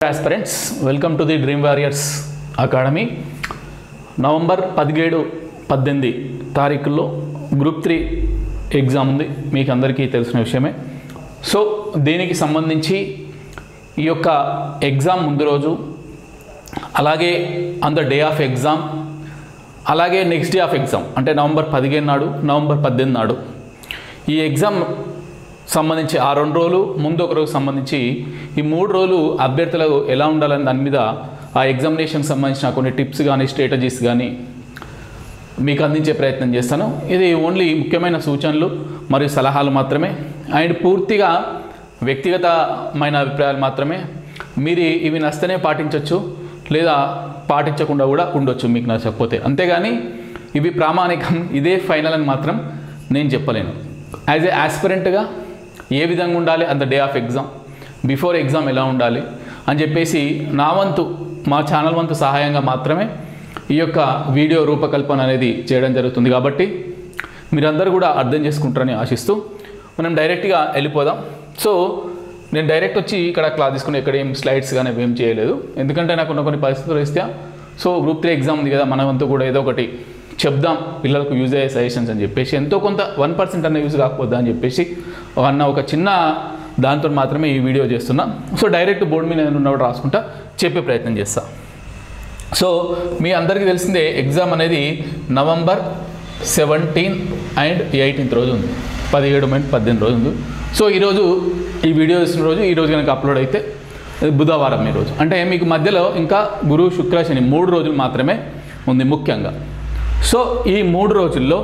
Aspirants, welcome to the Dream Warriors Academy. November 17-18 తారీఖుల్లో group 3 exam ఉంది, మీకు అందరికీ తెలిసిన విషయమే. సో దీనికి సంబంధించి ఈ యొక్క ఎగ్జామ్ ముందు రోజు, అలాగే on the day of exam, అలాగే నెక్స్ట్ డే ఆఫ్ ఎగ్జామ్ అంటే నవంబర్ 15 నాడు, నవంబర్ 18 నాడు ఈ ఎగ్జామ్ సంబంధించి ఆ 2 రోజులు ముందు ఒక రోజు సంబంధించి ఈ 3 రోజులు అభ్యర్థులకు ఎలా ఉండాలని దాని మీద ఆ ఎగ్జామినేషన్కి సంబంధించిన కొన్ని టిప్స్ కానీ స్ట్రాటజీస్ కానీ మీకు అందించే ప్రయత్నం చేస్తాను. ఇది ఓన్లీ ముఖ్యమైన సూచనలు మరియు సలహాలు మాత్రమే, అండ్ పూర్తిగా వ్యక్తిగతమైన అభిప్రాయాలు మాత్రమే. మీరు ఇవి నచ్చితేనే పాటించవచ్చు, లేదా పాటించకుండా కూడా ఉండొచ్చు మీకు నచ్చకపోతే. అంతేగాని ఇవి ప్రామాణికం, ఇదే ఫైనల్ అని మాత్రం నేను చెప్పలేను. యాజ్ ఏ ఆస్పిరెంట్గా ఏ విధంగా ఉండాలి, అంత day of exam, before exam ఎలా ఉండాలి అని చెప్పేసి నా వంతు, మా ఛానల్ వంతు సహాయంగా మాత్రమే ఈ యొక్క వీడియో రూపకల్పన అనేది చేయడం జరుగుతుంది. కాబట్టి మీరందరూ కూడా అర్థం చేసుకుంటారని ఆశిస్తూ మనం డైరెక్ట్గా వెళ్ళిపోదాం. సో నేను డైరెక్ట్ వచ్చి ఇక్కడ క్లాస్ తీసుకుని ఎక్కడ ఏం స్లైడ్స్ కానీ ఏం చేయలేదు, ఎందుకంటే నాకు కొన్ని పరిస్థితులు ఇస్తే సో గ్రూప్ 3 ఎగ్జామ్ ఉంది కదా, మన వంతు కూడా ఏదో ఒకటి చెప్దాం పిల్లలకు యూజ్ అయ్యే సజెషన్స్ అని చెప్పేసి, ఎంతో కొంత 1% అన్న యూజ్ కాకపోద్దా అని చెప్పేసి అన్న ఒక చిన్న దాంతో మాత్రమే ఈ వీడియో చేస్తున్నా. సో డైరెక్ట్ బోర్డు మీద ఉన్నప్పుడు రాసుకుంటా చెప్పే ప్రయత్నం చేస్తా. సో మీ అందరికీ తెలిసిందే ఎగ్జామ్ అనేది నవంబర్ 17 అండ్ 18 రోజు ఉంది, 17-18 రోజు ఉంది. సో ఈరోజు ఈ వీడియో చేస్తున్న రోజు, ఈరోజు కనుక అప్లోడ్ అయితే బుధవారం ఈరోజు, అంటే మీకు మధ్యలో ఇంకా గురు శుక్ర శని 3 రోజులు మాత్రమే ఉంది ముఖ్యంగా. సో ఈ 3 రోజుల్లో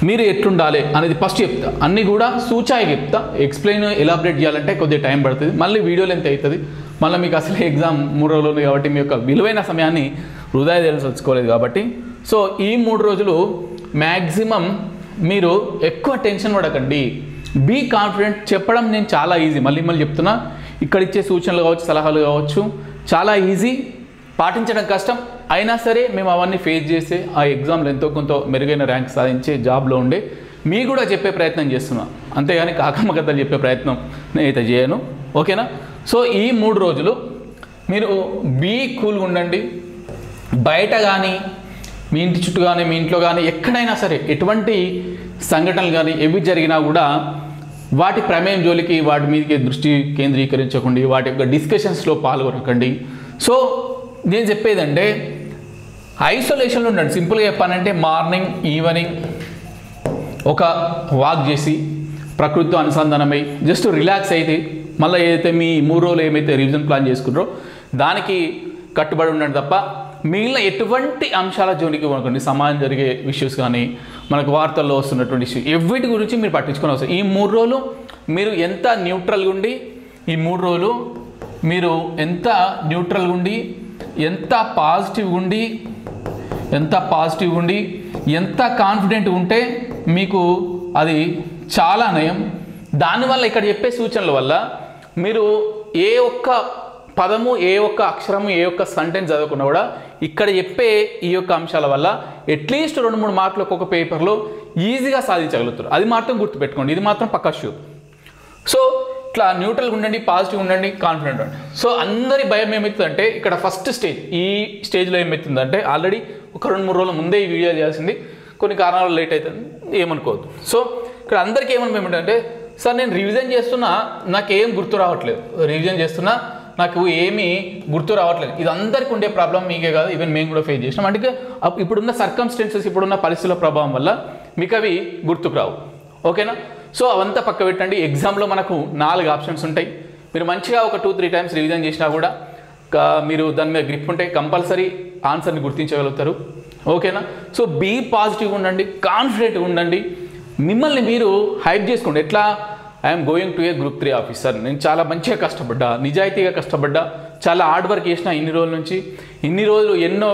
మీరు ఎట్లుండాలి అనేది ఫస్ట్ చెప్తా, అన్నీ కూడా సూచాయిగా చెప్తా. ఎక్స్ప్లెయిన్ ఎలాబరేట్ చేయాలంటే కొద్దిగా టైం పడుతుంది, మళ్ళీ వీడియోలు ఎంత అవుతుంది, మళ్ళీ మీకు అసలు ఎగ్జామ్ 3 రోజులు ఉంది కాబట్టి మీ యొక్క విలువైన సమయాన్ని వృధా తెలుసుకోలేదు కాబట్టి. సో ఈ 3 రోజులు మ్యాక్సిమం మీరు ఎక్కువ టెన్షన్ పడకండి, బీ కాన్ఫిడెంట్. చెప్పడం నేను చాలా ఈజీ, మళ్ళీ చెప్తున్నా, ఇక్కడ ఇచ్చే సూచనలు కావచ్చు, సలహాలు కావచ్చు, చాలా ఈజీ, పాటించడం కష్టం. అయినా సరే మేము అవన్నీ ఫేస్ చేసి ఆ ఎగ్జామ్లో ఎంతో కొంత మెరుగైన ర్యాంక్ సాధించే జాబ్లో ఉండే మీకు కూడా చెప్పే ప్రయత్నం చేస్తున్నా, అంతేగాని కాకమ్మ కథలు చెప్పే ప్రయత్నం నేనైతే చేయను, ఓకేనా. సో ఈ 3 రోజులు మీరు బీ కూల్గా ఉండండి. బయట కానీ మీ ఇంటి చుట్టూ కానీ మీ ఇంట్లో కానీ ఎక్కడైనా సరే ఎటువంటి సంఘటనలు కానీ ఎవి జరిగినా కూడా వాటి ప్రమేయం జోలికి, వాటి మీదకి దృష్టి కేంద్రీకరించకండి, వాటి యొక్క డిస్కషన్స్లో పాల్గొనకండి. సో నేను చెప్పేదంటే ఐసోలేషన్లో ఉండండి. సింపుల్గా చెప్పానంటే మార్నింగ్ ఈవినింగ్ ఒక వాక్ చేసి ప్రకృతితో అనుసంధానమై జస్ట్ రిలాక్స్ అయితే మళ్ళీ ఏదైతే మీ 3 రోజులు ఏమైతే రివిజన్ ప్లాన్ చేసుకుంటారో దానికి కట్టుబడి ఉండండి తప్ప మిగిలిన ఎటువంటి అంశాల జోలికి ఉండకండి. సమాజం జరిగే ఇష్యూస్ కానీ, మనకు వార్తల్లో వస్తున్నటువంటి ఇష్యూ ఎవ్విటి గురించి మీరు పట్టించుకొని అవసరం. ఈ 3 రోజులు మీరు ఎంత న్యూట్రల్గా ఉండి, ఈ 3 రోజులు మీరు ఎంత న్యూట్రల్గా ఉండి, ఎంత పాజిటివ్గా ఉండి, ఎంత కాన్ఫిడెంట్గా ఉంటే మీకు అది చాలా నయం. దానివల్ల ఇక్కడ చెప్పే సూచనల వల్ల మీరు ఏ ఒక్క పదము, ఏ ఒక్క అక్షరము, ఏ ఒక్క సెంటెన్స్ చదవకుండా కూడా ఇక్కడ చెప్పే ఈ యొక్క అంశాల వల్ల అట్లీస్ట్ 2-3 మార్కులు ఒక్కొక్క పేపర్లో ఈజీగా సాధించగలుగుతారు. అది మాత్రం గుర్తుపెట్టుకోండి, ఇది మాత్రం పక్కా షూర్. సో ఇట్లా న్యూట్రల్గా ఉండండి, పాజిటివ్ ఉండండి, కాన్ఫిడెంట్ ఉండండి. సో అందరి భయం ఏమవుతుందంటే ఇక్కడ ఫస్ట్ స్టేజ్, ఈ స్టేజ్లో ఏమవుతుందంటే ఆల్రెడీ ఒక 2-3 రోజుల ముందే ఈ వీడియో చేయాల్సింది, కొన్ని కారణాలు లేట్ అవుతుంది, ఏమనుకోవద్దు. సో ఇక్కడ అందరికీ ఏమనుకుంటే, సార్ నేను రివిజన్ చేస్తున్నా నాకేం గుర్తు రావట్లేదు, రివిజన్ చేస్తున్నా నాకు ఏమీ గుర్తు రావట్లేదు. ఇది అందరికీ ఉండే ప్రాబ్లం, మీకే కాదు, ఈవెన్ మేము కూడా ఫేస్ చేసినాం. అంటే ఇప్పుడున్న సర్కమ్స్టెన్సెస్, ఇప్పుడున్న పరిస్థితుల ప్రభావం వల్ల మీకు అవి గుర్తుకు రావు, ఓకేనా. సో అవంతా పక్క పెట్టండి. ఎగ్జామ్లో మనకు 4 ఆప్షన్స్ ఉంటాయి. మీరు మంచిగా ఒక 2-3 టైమ్స్ రివిజన్ చేసినా కూడా మీరు దాని మీద గ్రిప్ ఉంటే కంపల్సరీ ఆన్సర్ని గుర్తించగలుగుతారు, ఓకేనా. సో బీ పాజిటివ్గా ఉండండి, కాన్ఫిడెంట్గా ఉండండి, మిమ్మల్ని మీరు హైప్ చేసుకోండి. ఎట్లా, I'm going to A group 3 officer, నేను చాలా మంచిగా కష్టపడ్డా, నిజాయితీగా కష్టపడ్డా, చాలా హార్డ్ వర్క్ చేసిన ఇన్ని రోజుల నుంచి, ఇన్ని రోజులు ఎన్నో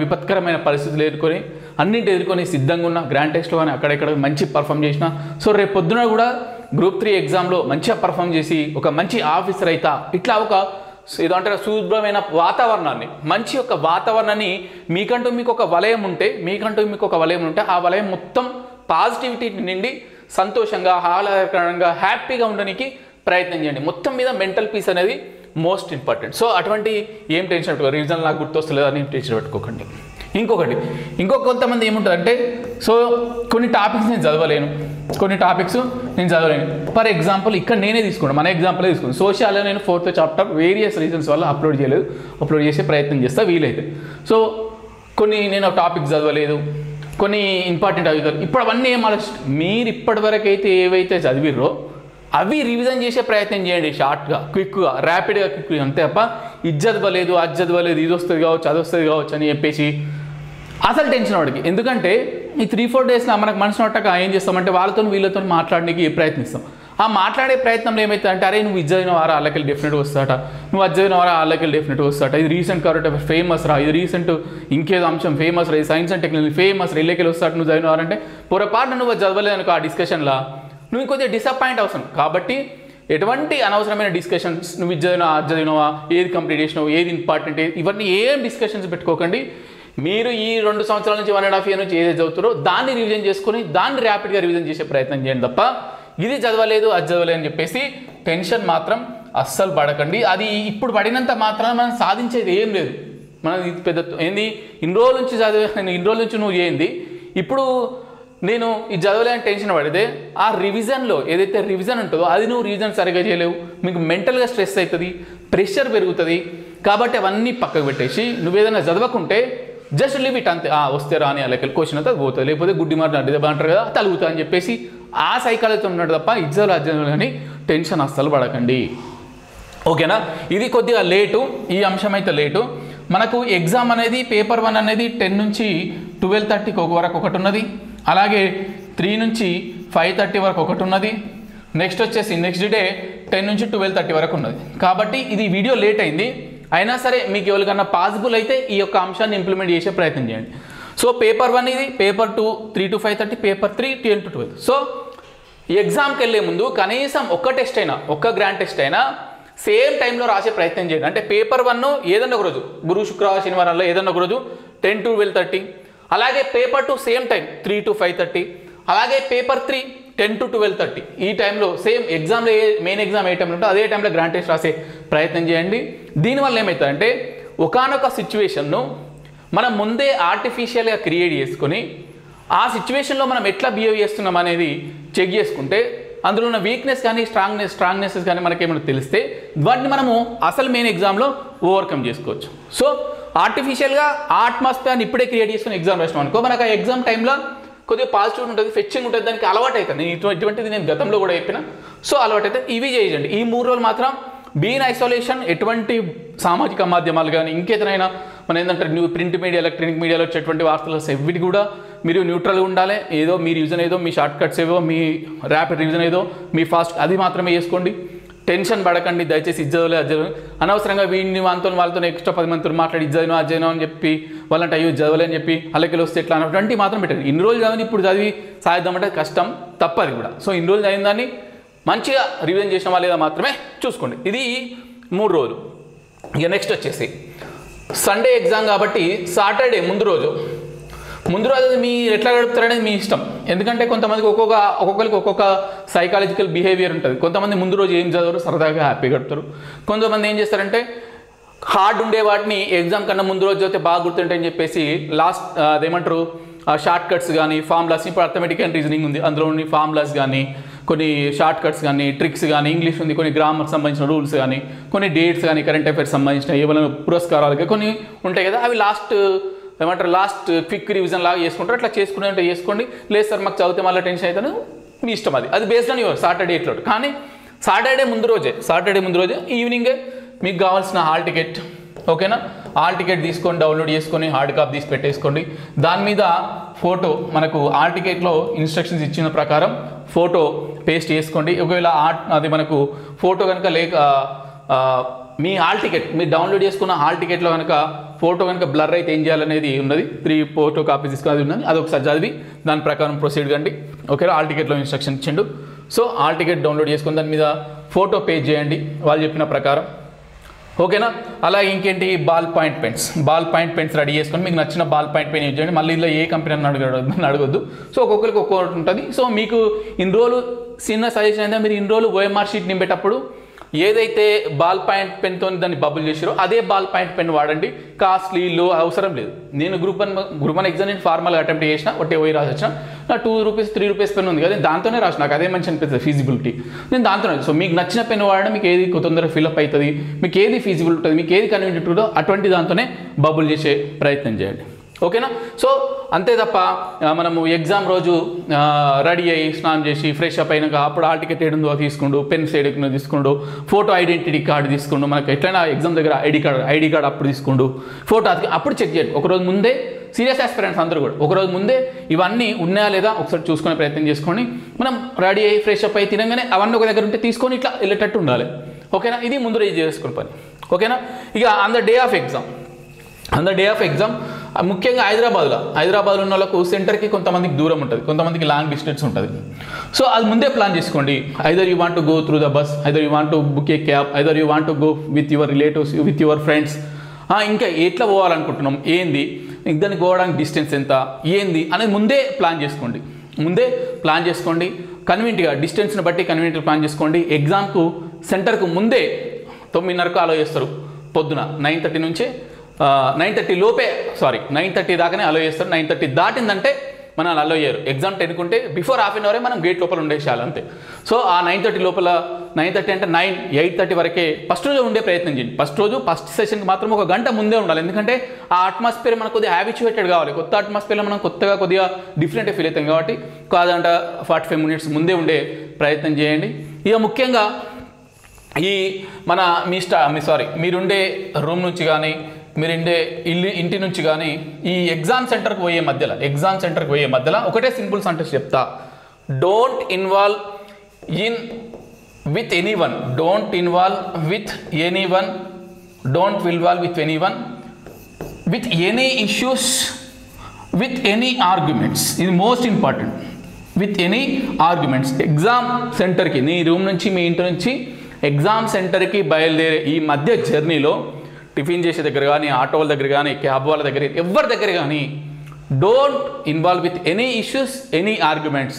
విపత్కరమైన పరిస్థితులు ఎదుర్కొని అన్నింటి ఎదుర్కొని సిద్ధంగా ఉన్న, గ్రాండ్ టెస్ట్లో కానీ అక్కడెక్కడ మంచి పర్ఫామ్ చేసిన. సో రేపు పొద్దున కూడా గ్రూప్ 3 ఎగ్జామ్లో మంచిగా పర్ఫామ్ చేసి ఒక మంచి ఆఫీసర్ అవుతా, ఇట్లా ఒక ఏదంటారు శుభ్రమైన వాతావరణాన్ని, మంచి ఒక వాతావరణాన్ని మీకంటూ మీకు ఒక వలయం ఉంటే ఆ వలయం మొత్తం పాజిటివిటీ నిండి సంతోషంగా, ఆహ్లాదకరంగా, హ్యాపీగా ఉండడానికి ప్రయత్నం చేయండి. మొత్తం మీద మెంటల్ పీస్ అనేది మోస్ట్ ఇంపార్టెంట్. సో అటువంటి ఏం టెన్షన్ పెట్టుకో, రివిజన్ నాకు గుర్తొస్తలేదు అని టెన్షన్ పెట్టుకోకండి. ఇంకొక కొంతమంది ఏముంటుందంటే, సో కొన్ని టాపిక్స్ నేను చదవలేను, ఫర్ ఎగ్జాంపుల్ ఇక్కడ నేనే తీసుకున్నాను, మన ఎగ్జాంపుల్ తీసుకున్నాను. సోషియాలో నేను 4th చాప్టర్ వేరియస్ రీజన్స్ వల్ల అప్లోడ్ చేసే ప్రయత్నం చేస్తా వీలైతే. సో కొన్ని నేను టాపిక్ చదవలేదు, కొన్ని ఇంపార్టెంట్ అవి ఇప్పుడు అవన్నీ ఏం ఆలోచిస్తారు, మీరు ఇప్పటివరకు అయితే ఏవైతే చదివిర్రో అవి రివిజన్ చేసే ప్రయత్నం చేయండి, షార్ట్గా, క్విక్గా, ర్యాపిడ్గా, క్విక్గా. అంతే తప్ప ఇది చదవలేదు, అది చదవలేదు, ఇది వస్తుంది కావచ్చు, అది వస్తుంది కావచ్చు అని చెప్పేసి అసలు టెన్షన్ వాడికి. ఎందుకంటే ఈ 3-4 డేస్లో మనకు మనసు పట్టక ఏం చేస్తామంటే వీళ్ళతో మాట్లాడడానికి ప్రయత్నిస్తాం. ఆ మాట్లాడే ప్రయత్నంలో ఏమైతే అంటే, అరే నువ్వు ఇది చదివిన వారా వాళ్ళకి డెఫినెట్గా వస్తాట, నువ్వు అది చదివిన వారా వాళ్ళకి డెఫినెట్గా వస్తాట, ఇది రీసెంట్ కరెంట్ అఫైర్స్ ఫేమస్ రా, ఇది రీసెంట్ ఇంకేదో అంశం ఫేమస్ రా, ఇది సైన్స్ అండ్ టెక్నాలజీ ఫేమస్ రా, ఇళ్ళకెళ్ళి వస్తాట నువ్వు చదివిన వారంటే పొరపాటున నువ్వు చదవలేదు అనుకో ఆ డిస్కషన్లో నువ్వు ఇంకొంచెం డిసప్పాయింట్ అవుతావు. కాబట్టి ఎటువంటి అనవసరమైన డిస్కషన్స్, నువ్వు ఇది చదివినా అది చదివినావా, ఏది కంప్లీట్ చేసినావు, ఏది ఇంపార్టెంట్, ఇవన్నీ ఏం డిస్కషన్స్ పెట్టుకోకండి. మీరు ఈ 2 సంవత్సరాల నుంచి 1.5 year నుంచి ఏదైతే చదువుతారో దాన్ని రివిజన్ చేసుకొని దాన్ని ర్యాపిడ్గా రివిజన్ చేసే ప్రయత్నం చేయండి తప్ప ఇది చదవలేదు అది చదవలేదు అని చెప్పేసి టెన్షన్ మాత్రం అస్సలు పడకండి. అది ఇప్పుడు పడినంత మాత్రాన మనం సాధించేది ఏం లేదు. మనం పెద్ద ఏంది ఇన్ని రోజుల నుంచి నువ్వు ఏంది ఇప్పుడు నేను ఇది చదవలేని టెన్షన్ పడితే ఆ రివిజన్లో ఏదైతే రివిజన్ ఉంటుందో అది నువ్వు రివిజన్ సరిగ్గా చేయలేవు, మీకు మెంటల్గా స్ట్రెస్ అవుతుంది, ప్రెషర్ పెరుగుతుంది. కాబట్టి అవన్నీ పక్కకు పెట్టేసి నువ్వు ఏదైనా చదవకుంటే జస్ట్ లీవ్ ఇట్ అంతే. వస్తే రాని అలాగే క్వశ్చన్ అయితే పోతుంది, లేకపోతే గుడ్డి మాట అంటారు కదా తలుగుతా అని చెప్పేసి ఆ సైకాలజీతో ఉన్నాడు తప్ప ఇజ్జలు అజ్జలు అని టెన్షన్ అస్సలు పడకండి. ఓకేనా, ఇది కొద్దిగా లేటు, ఈ అంశం అయితే లేటు. మనకు ఎగ్జామ్ అనేది పేపర్ 1 అనేది 10 నుంచి 12:30 వరకు ఒకటి ఉన్నది, అలాగే 3 నుంచి 5:30 వరకు ఒకటి ఉన్నది, నెక్స్ట్ వచ్చేసి నెక్స్ట్ డే 10 నుంచి 12:30 వరకు ఉన్నది. కాబట్టి ఇది వీడియో లేట్ అయింది, అయినా సరే మీకు ఎవరికన్నా పాసిబుల్ అయితే ఈ యొక్క అంశాన్ని ఇంప్లిమెంట్ చేసే ప్రయత్నం చేయండి. సో పేపర్ 1 ఇది, paper 2 3 to 5:30, paper 3 10 to 12. So ఈ ఎగ్జామ్కి వెళ్ళే ముందు కనీసం ఒక్క గ్రాండ్ టెస్ట్ అయినా సేమ్ టైంలో రాసే ప్రయత్నం చేయండి. అంటే పేపర్ 1 ఏదన్నా ఒక రోజు, గురు శుక్రవారం శనివారాల్లో ఏదన్నా ఒక రోజు 10 to 12:30, అలాగే పేపర్ 2 సేమ్ టైం 3 to 5:30, అలాగే పేపర్ 3 10 to 12:30. ఈ టైంలో సేమ్ ఎగ్జామ్లో మెయిన్ ఎగ్జామ్ ఏ టైంలో ఉంటుందో అదే టైంలో గ్రాండ్ టెస్ట్ రాసే ప్రయత్నం చేయండి. దీనివల్ల ఏమవుతుందంటే ఒకానొక సిచ్యువేషన్ను మనం ముందే ఆర్టిఫిషియల్గా క్రియేట్ చేసుకొని ఆ సిచ్యువేషన్లో మనం ఎట్లా బిహేవ్ చేస్తున్నాం అనేది చెక్ చేసుకుంటే అందులో ఉన్న వీక్నెస్ కానీ స్ట్రాంగ్నెసెస్ కానీ మనకేమైనా తెలిస్తే వాటిని మనము అసలు మెయిన్ ఎగ్జామ్లో ఓవర్కమ్ చేసుకోవచ్చు. సో ఆర్టిఫిషియల్గా ఆ అట్మాస్ఫియర్ని ఇప్పుడే క్రియేట్ చేసుకుని ఎగ్జామ్ రాసినాం అనుకో, మనకు ఆ ఎగ్జామ్ టైంలో కొద్దిగా పాజిటివ్ ఉంటుంది, ఫెచ్చింగ్ ఉంటుంది, దానికి అలవాటు అవుతుంది. ఇటువంటిది నేను గతంలో కూడా చెప్పిన. సో అలవాటు అయితే ఇవి చేయండి. ఈ 3 రోజులు మాత్రం బీన్ ఐసోలేషన్, ఎటువంటి సామాజిక మాధ్యమాలు కానీ ఇంకేదైనా మన ఏంటంటే ప్రింట్ మీడియా ఎలక్ట్రానిక్ మీడియాలో వచ్చేటువంటి వార్తలు ఎవ్విటి కూడా మీరు న్యూట్రల్గా ఉండాలి. ఏదో మీ రివిజన్ ఏదో, మీ షార్ట్ కట్స్ ఏదో, మీ ర్యాపిడ్ రివిజన్ ఏదో, మీ ఫాస్ట్ అది మాత్రమే చేసుకోండి. టెన్షన్ పడకండి దయచేసి. ఇజ్జలే అజ్జలు అనవసరంగా వీడిని వాళ్ళతో ఎక్స్ట్రా 10 మందితో మాట్లాడి ఇజ్జను అజ్జను అని చెప్పి వాళ్ళంటే అయ్యో చదవలే అని చెప్పి అలాగే వస్తే ఎట్లా అన్నటువంటి మాత్రం పెట్టండి. ఇన్ని రోజులు చదివి ఇప్పుడు చదివి సాధిద్దామంటే కష్టం, తప్పది కూడా. సో ఇన్ని రోజులు చదివిన దాన్ని మంచిగా రివిజన్ చేసిన లేదా మాత్రమే చూసుకోండి. ఇది 3 రోజులు. ఇక నెక్స్ట్ వచ్చేసి సండే ఎగ్జామ్ కాబట్టి సాటర్డే ముందు రోజు మీరు ఎట్లా గడుపుతారనేది మీ ఇష్టం. ఎందుకంటే కొంతమందికి ఒక్కొక్కరికి ఒక్కొక్క సైకాలజికల్ బిహేవియర్ ఉంటుంది. కొంతమంది ముందు రోజు ఏం చదవరు, సరదాగా హ్యాపీగా గడుపుతారు. కొంతమంది ఏం చేస్తారంటే హార్డ్ ఉండే వాటిని ఎగ్జామ్ కన్నా ముందు రోజు చదివితే బాగా గుర్తుంటాయని చెప్పేసి అదేమంటారు షార్ట్ కట్స్ కానీ ఫార్ములాస్, ఇప్పుడు అర్థమెటిక్ అండ్ రీజనింగ్ ఉంది, అందులోని ఫార్ములాస్ కానీ కొన్ని షార్ట్ కట్స్ కానీ ట్రిక్స్ కానీ ఇంగ్లీష్ ఉంది, కొన్ని గ్రామర్ సంబంధించిన రూల్స్ కానీ కొన్ని డేట్స్ కానీ కరెంట్ అఫైర్స్ సంబంధించిన ఏమైనా పురస్కారాలు కొన్ని ఉంటాయి కదా, అవి లాస్ట్ క్విక్ రివిజన్ లాగా చేసుకుంటారు. అట్లా చేసుకుంటే చేసుకోండి. లేదు సార్ మాకు చదివితే మళ్ళీ టెన్షన్ అవుతాను, మీ ఇష్టం. అది బేస్డ్ ఆన్ యువర్ సాటర్డే ఎట్లా. కానీ సాటర్డే ముందు రోజే ఈవినింగే మీకు కావాల్సిన హాల్ టికెట్, ఓకేనా, హాల్ టికెట్ తీసుకొని డౌన్లోడ్ చేసుకొని హార్డ్ కాపీ తీసి పెట్టేసుకోండి. దాని మీద ఫోటో, మనకు హాల్ టికెట్లో ఇన్స్ట్రక్షన్స్ ఇచ్చిన ప్రకారం ఫోటో పేస్ట్ చేసుకోండి. ఒకవేళ అది మనకు ఫోటో కనుక మీ హాల్ టికెట్ మీరు డౌన్లోడ్ చేసుకున్న హాల్ టికెట్లో కనుక ఫోటో కనుక బ్లర్ అయితే ఏం చేయాలనేది ఉన్నది. 3 ఫోటో కాపీస్ తీసుకుని ఉన్నది, అది ఒకసారి చదివి దాని ప్రకారం ప్రొసీడ్ కండి. ఓకేనా, హాల్ టికెట్లో ఇన్స్ట్రక్షన్ ఇచ్చిండు. సో హాల్ టికెట్ డౌన్లోడ్ చేసుకుని దాని మీద ఫోటో పేస్ట్ చేయండి వాళ్ళు చెప్పిన ప్రకారం. ఓకేనా, అలాగే ఇంకేంటి బాల్ పాయింట్ పెన్స్ రెడీ చేసుకొని మీకు నచ్చిన బాల్ పాయింట్ పెన్ యూజ్ చేయండి. మళ్ళీ ఇందులో ఏ కంపెనీ అని అడగొద్దు. సో ఒక్కొక్కరికి ఒక్కొక్కటి ఉంటుంది. సో మీకు ఇన్ని రోజులు చిన్న సజెషన్ అయితే మీరు ఇన్ని రోజులు ఓఎంఆర్ షీట్ నింపేటప్పుడు ఏదైతే బాల్ పాయింట్ పెన్తో దాన్ని బబుల్ చేసారో అదే బాల్ పాయింట్ పెన్ వాడండి. కాస్ట్లీ లో అవసరం లేదు. నేను గ్రూప్ వన్ ఎగ్జామ్ నేను ఫార్మల్గా అటెంప్ట్ చేసిన ఒకటే పోయి రాసి వచ్చిన. నా 2 రూపీస్ 3 రూపీస్ పెన్ ఉంది కదా, నేను దాంతోనే రాసిన. నాకు అదే మంచి అనిపిస్తుంది ఫీజిబిలిటీ, నేను దాంతోనే. సో మీకు నచ్చిన పెన్ వాడడం, మీకు ఏది తొందరగా ఫిల్అప్ అవుతుంది, మీకు ఏది ఫీజిబుల్ ఉంటుంది, మీకు ఏది కన్వీనియంట్ ఉంటుందో అటువంటి దాంతోనే బబుల్ చేసే ప్రయత్నం చేయండి. ఓకేనా? సో అంతే తప్ప మనము ఎగ్జామ్ రోజు రెడీ అయ్యి స్నానం చేసి ఫ్రెష్ అప్ అయినాక అప్పుడు హాల్ టికెట్ ఏడుందో తీసుకుండు, పెన్ సైడ్ తీసుకుండు, ఫోటో ఐడెంటిటీ కార్డు తీసుకుండు, మనకు ఎట్లయినా ఎగ్జామ్ దగ్గర ఐడి కార్డు అప్పుడు తీసుకుండు, ఫోటో అప్పుడు చెక్ చేయండి. ఒకరోజు ముందే సీరియస్ ఆస్పిరెంట్స్ అందరూ కూడా ఒకరోజు ముందే ఇవన్నీ ఉన్నాయా లేదా ఒకసారి చూసుకునే ప్రయత్నం చేసుకోండి. మనం రెడీ అయ్యి ఫ్రెష్ అప్ అయ్యి తినగానే అవన్నీ ఒక దగ్గర ఉంటే తీసుకొని ఇట్లా వెళ్ళేటట్టు ఉండాలి. ఓకేనా? ఇది ముందు రేజ్ చేసుకునే పని. ఓకేనా? ఇక on the day of exam ముఖ్యంగా హైదరాబాద్లో ఉన్న వాళ్ళకు సెంటర్కి కొంతమందికి దూరం ఉంటుంది, కొంతమందికి లాంగ్ డిస్టెన్స్ ఉంటుంది. సో అది ముందే ప్లాన్ చేసుకోండి. Either you want to go through the bus, either you want to book A cab, either you want to go with your relatives, with your friends. ఇంకా ఎట్లా పోవాలనుకుంటున్నాం, ఏంది, దానికి పోవడానికి డిస్టెన్స్ ఎంత, ఏంది అనేది ముందే ప్లాన్ చేసుకోండి. కన్వీనియంట్గా డిస్టెన్స్ని బట్టి కన్వీనియంట్గా ప్లాన్ చేసుకోండి. ఎగ్జామ్కు సెంటర్కు ముందే 9:30కు అలో చేస్తారు. పొద్దున 9:30 నుంచే 9:30 లోపే 9:30 దాకానే అలో చేస్తారు. 9:30 దాటిందంటే మనం అలో చేయరు. ఎగ్జామ్ 10కు ఉంటే బిఫోర్ హాఫ్ అన్ అవరే మనం గేట్ లోపల ఉండేసేయాలి అంతే. సో ఆ 9:30 లోపల 9:30 అంటే 8:30 వరకే ఫస్ట్ రోజు ఉండే ప్రయత్నం చేయండి. ఫస్ట్ సెషన్కి మాత్రం 1 గంట ముందే ఉండాలి. ఎందుకంటే ఆ అట్మాస్ఫియర్ మనకు కొద్దిగా హ్యాబిచువేటెడ్ కావాలి. కొత్త అట్మాస్ఫియర్లో మనం కొద్దిగా డిఫరెంట్ ఫీల్ అవుతాం కాబట్టి కాదంట 45 మినిట్స్ ముందే ఉండే ప్రయత్నం చేయండి. ఇక ముఖ్యంగా ఈ మీరుండే రూమ్ నుంచి కానీ మీరుండే ఇంటి నుంచి కానీ ఈ ఎగ్జామ్ సెంటర్కి పోయే మధ్యలో ఒకటే సింపుల్ సెంటెన్స్ చెప్తా. Don't involve with any issues, with any arguments. ఇది most important. With any arguments. Exam సెంటర్కి నీ రూమ్ నుంచి మీ ఇంటి నుంచి ఎగ్జామ్ సెంటర్కి బయలుదేరే ఈ మధ్య జర్నీలో టిఫిన్ చేసే దగ్గర కానీ, ఆటో వాళ్ళ దగ్గర కానీ, క్యాబ్ వాళ్ళ దగ్గర, ఎవరి దగ్గర కానీ don't involve with any issues, any arguments.